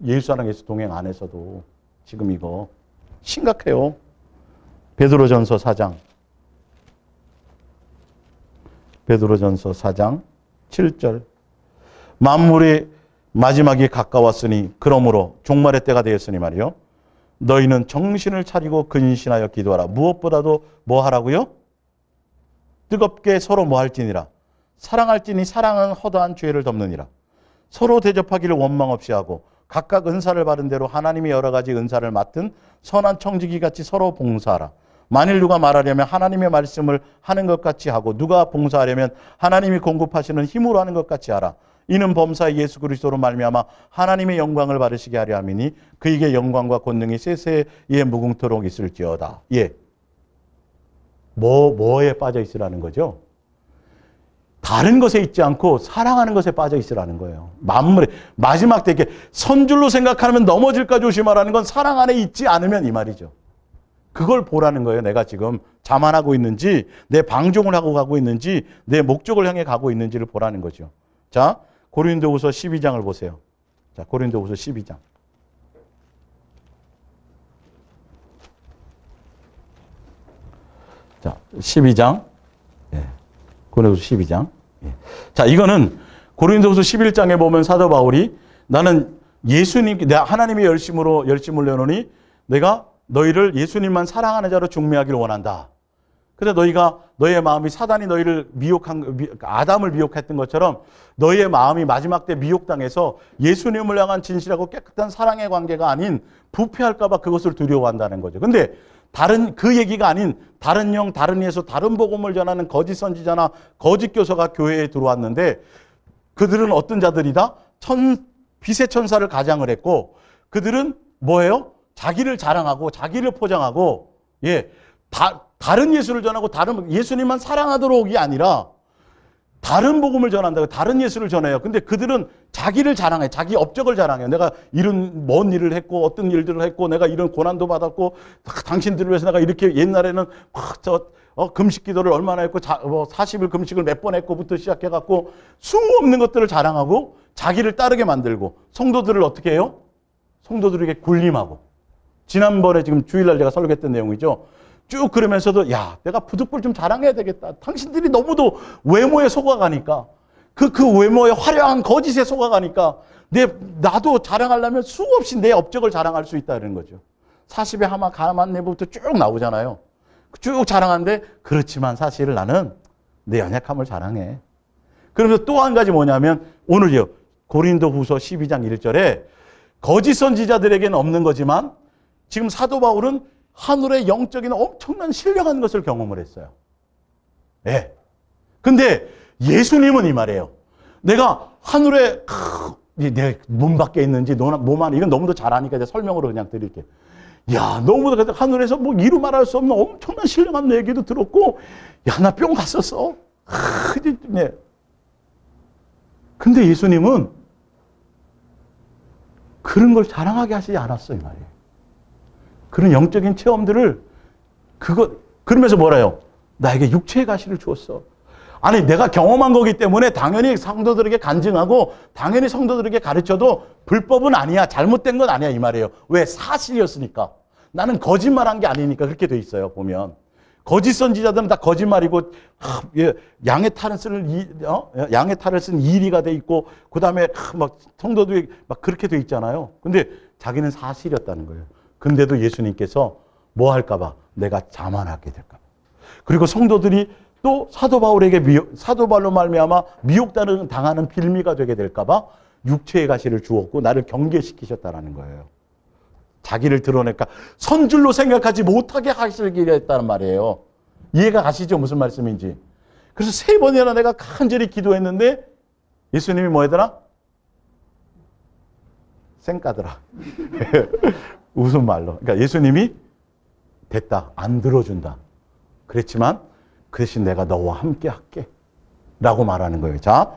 예수사랑 예수 동행 안에서도 지금 이거 심각해요. 베드로전서 4장 7절 만물의 마지막이 가까웠으니 그러므로 종말의 때가 되었으니 말이요. 너희는 정신을 차리고 근신하여 기도하라. 무엇보다도 뭐 하라고요? 뜨겁게 서로 뭐 할지니라. 사랑할지니 사랑은 허다한 죄를 덮느니라. 서로 대접하기를 원망 없이 하고 각각 은사를 받은 대로 하나님이 여러 가지 은사를 맡은 선한 청지기 같이 서로 봉사하라. 만일 누가 말하려면 하나님의 말씀을 하는 것 같이 하고 누가 봉사하려면 하나님이 공급하시는 힘으로 하는 것 같이 하라. 이는 범사 예수 그리스도로 말미암아 하나님의 영광을 받으시게 하려 함이니 그에게 영광과 권능이 세세에 무궁토록 있을지어다. 예. 뭐에 빠져 있으라는 거죠? 다른 것에 있지 않고 사랑하는 것에 빠져 있으라는 거예요. 만물에 마지막 때 이렇게 선줄로 생각하면 넘어질까 조심하라는 건 사랑 안에 있지 않으면 이 말이죠. 그걸 보라는 거예요. 내가 지금 자만하고 있는지, 내 방종을 하고 가고 있는지, 내 목적을 향해 가고 있는지를 보라는 거죠. 자, 고린도후서 12장을 보세요. 자, 고린도후서 12장. 자, 12장. 예. 고린도후서 12장. 예. 자, 이거는 고린도후서 11장에 보면 사도 바울이 나는 예수님, 내가 하나님의 열심을 내노니 내가 너희를 예수님만 사랑하는 자로 중매하기를 원한다. 근데 너의 마음이 사단이 너희를 아담을 미혹했던 것처럼 너희의 마음이 마지막 때 미혹당해서 예수님을 향한 진실하고 깨끗한 사랑의 관계가 아닌 부패할까봐 그것을 두려워한다는 거죠. 근데 그 얘기가 아닌 다른 영, 다른 예수, 다른 복음을 전하는 거짓 선지자나 거짓 교사가 교회에 들어왔는데 그들은 어떤 자들이다? 빛의 천사를 가장을 했고 그들은 뭐예요? 자기를 자랑하고 자기를 포장하고 예, 다른 예수를 전하고 다른 예수님만 사랑하도록이 아니라 다른 복음을 전한다고 다른 예수를 전해요. 근데 그들은 자기를 자랑해. 자기 업적을 자랑해요. 내가 이런 먼 일을 했고 어떤 일들을 했고 내가 이런 고난도 받았고 당신들을 위해서 내가 이렇게 옛날에는 금식 기도를 얼마나 했고 40일 금식을 몇 번 했고부터 시작해갖고 수없는 것들을 자랑하고 자기를 따르게 만들고 성도들을 어떻게 해요? 성도들에게 군림하고 지난번에 지금 주일날 제가 설교했던 내용이죠. 쭉 그러면서도 야 내가 부득불 좀 자랑해야 되겠다. 당신들이 너무도 외모에 속아가니까 그 외모에 화려한 거짓에 속아가니까 나도 자랑하려면 수없이 내 업적을 자랑할 수 있다는 거죠. 40에 하마 가만 내부부터 쭉 나오잖아요. 쭉 자랑하는데 그렇지만 사실은 나는 내 연약함을 자랑해. 그러면서 또 한 가지 뭐냐면 오늘요 고린도후서 12장 1절에 거짓 선지자들에게는 없는 거지만 지금 사도 바울은 하늘의 영적인 엄청난 신령한 것을 경험을 했어요. 예. 근데 예수님은 이 말이에요. 내가 하늘에 내 몸 밖에 있는지 몸 안에 이건 너무도 잘하니까 제가 설명으로 그냥 드릴게요. 야, 너무도 하늘에서 뭐 이루 말할 수 없는 엄청난 신령한 얘기도 들었고 야, 나 뿅 갔었어. 네. 근데 예수님은 그런 걸 자랑하게 하시지 않았어 이 말이에요. 그런 영적인 체험들을 그러면서 뭐래요? 나에게 육체의 가시를 주었어. 아니 내가 경험한 거기 때문에 당연히 성도들에게 간증하고 당연히 성도들에게 가르쳐도 불법은 아니야. 잘못된 건 아니야 이 말이에요. 왜? 사실이었으니까. 나는 거짓말한 게 아니니까 그렇게 돼 있어요. 보면. 거짓 선지자들은 다 거짓말이고 양의 탈을 쓴 이리가 돼 있고 그다음에 막 성도들이 막 그렇게 돼 있잖아요. 근데 자기는 사실이었다는 거예요. 근데도 예수님께서 뭐 할까 봐 내가 자만하게 될까 봐. 그리고 성도들이 또 사도 바울로 말미암아 미혹당하는 빌미가 되게 될까 봐 육체의 가시를 주었고 나를 경계시키셨다라는 거예요. 자기를 드러낼까 선줄로 생각하지 못하게 하시기로 했다는 말이에요. 이해가 가시죠? 무슨 말씀인지. 그래서 3번이나 내가 간절히 기도했는데 예수님이 뭐 하더라? 쌩까더라. 웃음말로. 그러니까 예수님이 됐다. 안 들어준다. 그랬지만 그 대신 내가 너와 함께 할게. 라고 말하는 거예요. 자,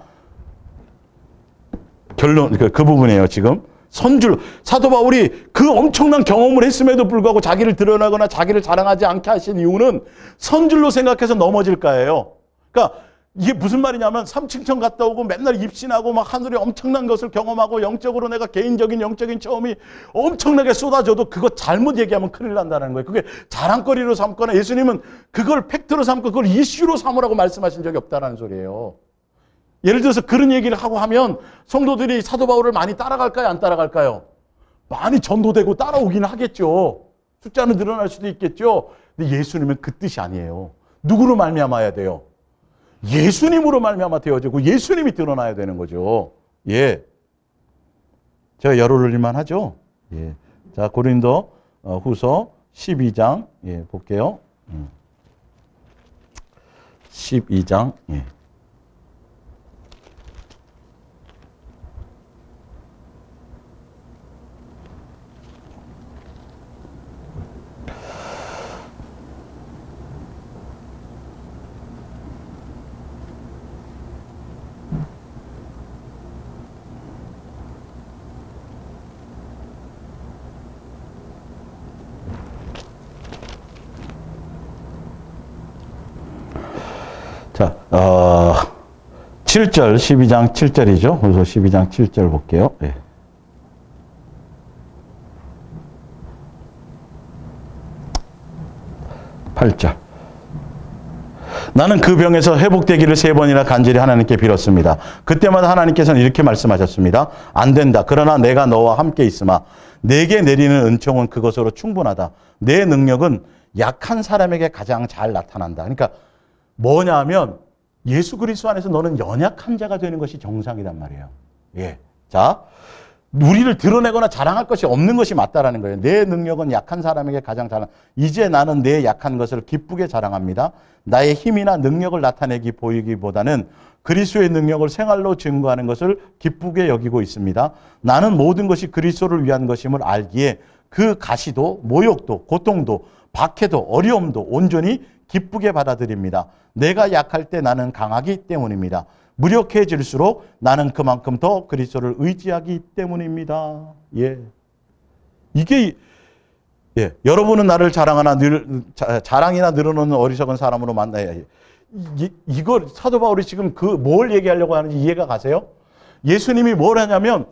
결론, 그 부분이에요, 지금. 사도 바울이 그 엄청난 경험을 했음에도 불구하고 자기를 드러나거나 자기를 자랑하지 않게 하신 이유는 선줄로 생각해서 넘어질까예요. 그러니까 이게 무슨 말이냐면 삼층천 갔다 오고 맨날 입신하고 막 하늘에 엄청난 것을 경험하고 영적으로 내가 개인적인 영적인 체험이 엄청나게 쏟아져도 그거 잘못 얘기하면 큰일 난다는 거예요. 그게 자랑거리로 삼거나 예수님은 그걸 팩트로 삼고 그걸 이슈로 삼으라고 말씀하신 적이 없다는 소리예요. 예를 들어서 그런 얘기를 하고 하면 성도들이 사도 바울을 많이 따라갈까요? 안 따라갈까요? 많이 전도되고 따라오긴 하겠죠. 숫자는 늘어날 수도 있겠죠. 근데 예수님은 그 뜻이 아니에요. 누구로 말미암아야 돼요? 예수님으로 말미암아 되어지고 예수님이 드러나야 되는 거죠. 예. 제가 열을 올릴만 하죠. 예. 자, 고린도 후서 12장 예, 볼게요. 12장 예. 7절, 12장 7절이죠. 그래서 12장 7절 볼게요. 네. 8절. 나는 그 병에서 회복되기를 3번이나 간절히 하나님께 빌었습니다. 그때마다 하나님께서는 이렇게 말씀하셨습니다. 안 된다. 그러나 내가 너와 함께 있으마. 내게 내리는 은총은 그것으로 충분하다. 내 능력은 약한 사람에게 가장 잘 나타난다. 그러니까 뭐냐면 예수 그리스도 안에서 너는 연약한 자가 되는 것이 정상이란 말이에요. 예. 자, 우리를 드러내거나 자랑할 것이 없는 것이 맞다라는 거예요. 내 능력은 약한 사람에게 가장 자랑. 이제 나는 내 약한 것을 기쁘게 자랑합니다. 나의 힘이나 능력을 나타내기 보이기보다는 그리스도의 능력을 생활로 증거하는 것을 기쁘게 여기고 있습니다. 나는 모든 것이 그리스도를 위한 것임을 알기에 그 가시도 모욕도 고통도 박해도 어려움도 온전히 기쁘게 받아들입니다. 내가 약할 때 나는 강하기 때문입니다. 무력해질수록 나는 그만큼 더 그리스도를 의지하기 때문입니다. 예. 이게, 예. 여러분은 나를 자랑이나 늘어놓는 어리석은 사람으로 만나야 해. 이걸 사도 바울이 지금 뭘 얘기하려고 하는지 이해가 가세요? 예수님이 뭘 하냐면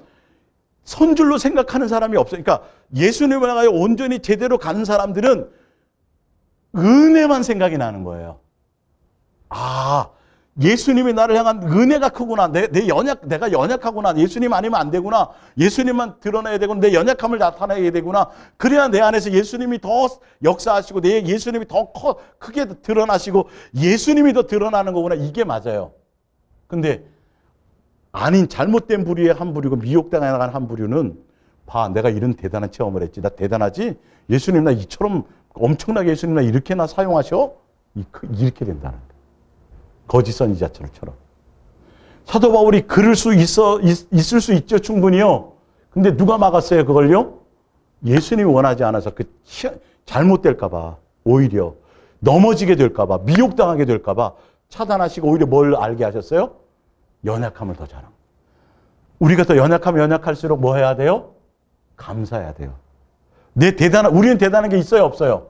선줄로 생각하는 사람이 없어요. 그러니까 예수님을 향하여 온전히 제대로 가는 사람들은 은혜만 생각이 나는 거예요. 아, 예수님이 나를 향한 은혜가 크구나. 내가 연약하구나. 예수님 아니면 안 되구나. 예수님만 드러내야 되고 내 연약함을 나타내야 되구나. 그래야 내 안에서 예수님이 더 역사하시고 내 예수님이 더 크게 드러나시고 예수님이 더 드러나는 거구나. 이게 맞아요. 근데 아닌 잘못된 부류의 한 부류고 미혹당해 나간 한 부류는 봐, 내가 이런 대단한 체험을 했지. 나 대단하지? 예수님 나 이처럼 엄청나게 예수님 나 이렇게 나 사용하셔? 이렇게 된다는 거예요. 거짓 선지자처럼. 사도 바울이 그럴 수 있을 수 있죠, 충분히요. 근데 누가 막았어요, 그걸요? 예수님이 원하지 않아서 잘못될까봐, 오히려 넘어지게 될까봐, 미혹당하게 될까봐 차단하시고 오히려 뭘 알게 하셨어요? 연약함을 더 자랑. 우리가 더 연약하면 연약할수록 뭐 해야 돼요? 감사해야 돼요. 우리는 대단한 게 있어요, 없어요?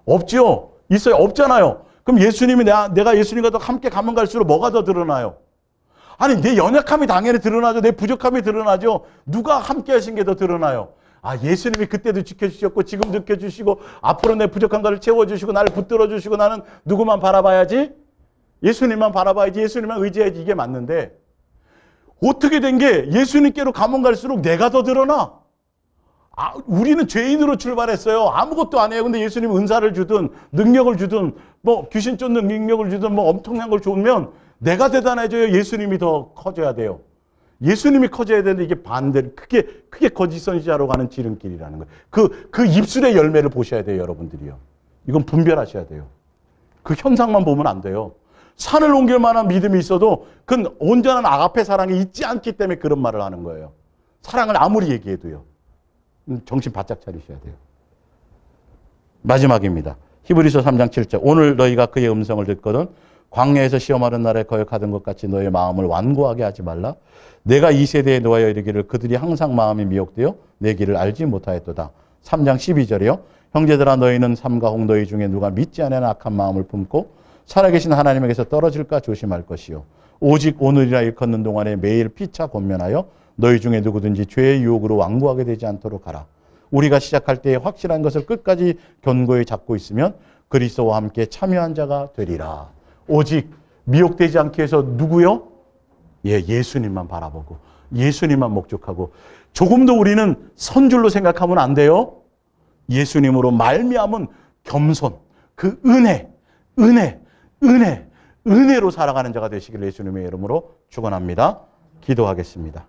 없죠? 있어요? 없잖아요. 그럼 예수님이 내가 예수님과 더 함께 가면 갈수록 뭐가 더 드러나요? 아니, 내 연약함이 당연히 드러나죠. 내 부족함이 드러나죠. 누가 함께 하신 게 더 드러나요? 아, 예수님이 그때도 지켜주셨고 지금도 지켜주시고 앞으로 내 부족한 것을 채워주시고 나를 붙들어 주시고 나는 누구만 바라봐야지? 예수님만 바라봐야지. 예수님만 의지해야지. 이게 맞는데 어떻게 된 게 예수님께로 가면 갈수록 내가 더 드러나? 우리는 죄인으로 출발했어요. 아무것도 안 해요. 근데 예수님 은사를 주든 능력을 주든 뭐 귀신 쫓는 능력을 주든 뭐 엄청난 걸 주면 내가 대단해져요. 예수님이 더 커져야 돼요. 예수님이 커져야 되는데 이게 반대로 크게 거짓 선지자로 가는 지름길이라는 거예요. 그 입술의 열매를 보셔야 돼요, 여러분들이요. 이건 분별하셔야 돼요. 그 현상만 보면 안 돼요. 산을 옮길 만한 믿음이 있어도 그건 온전한 아가페 사랑이 있지 않기 때문에 그런 말을 하는 거예요. 사랑을 아무리 얘기해도요. 정신 바짝 차리셔야 돼요. 마지막입니다. 히브리서 3장 7절. 오늘 너희가 그의 음성을 듣거든 광야에서 시험하는 날에 거역하던 것 같이 너의 마음을 완고하게 하지 말라. 내가 이 세대에 놓아여 이르기를 그들이 항상 마음이 미혹되어 내 길을 알지 못하였도다. 3장 12절이요. 형제들아 너희는 삼가 홍 너희 중에 누가 믿지 않는 악한 마음을 품고 살아계신 하나님에게서 떨어질까 조심할 것이요. 오직 오늘이라 일컫는 동안에 매일 피차 권면하여 너희 중에 누구든지 죄의 유혹으로 완고하게 되지 않도록 하라. 우리가 시작할 때에 확실한 것을 끝까지 견고히 잡고 있으면 그리스도와 함께 참여한 자가 되리라. 오직 미혹되지 않게 해서 누구요? 예수님만 바라보고 예수님만 목적하고 조금도 우리는 선줄로 생각하면 안 돼요. 예수님으로 말미암은 겸손, 그 은혜로 살아가는 자가 되시기를 예수님의 이름으로 축원합니다. 기도하겠습니다.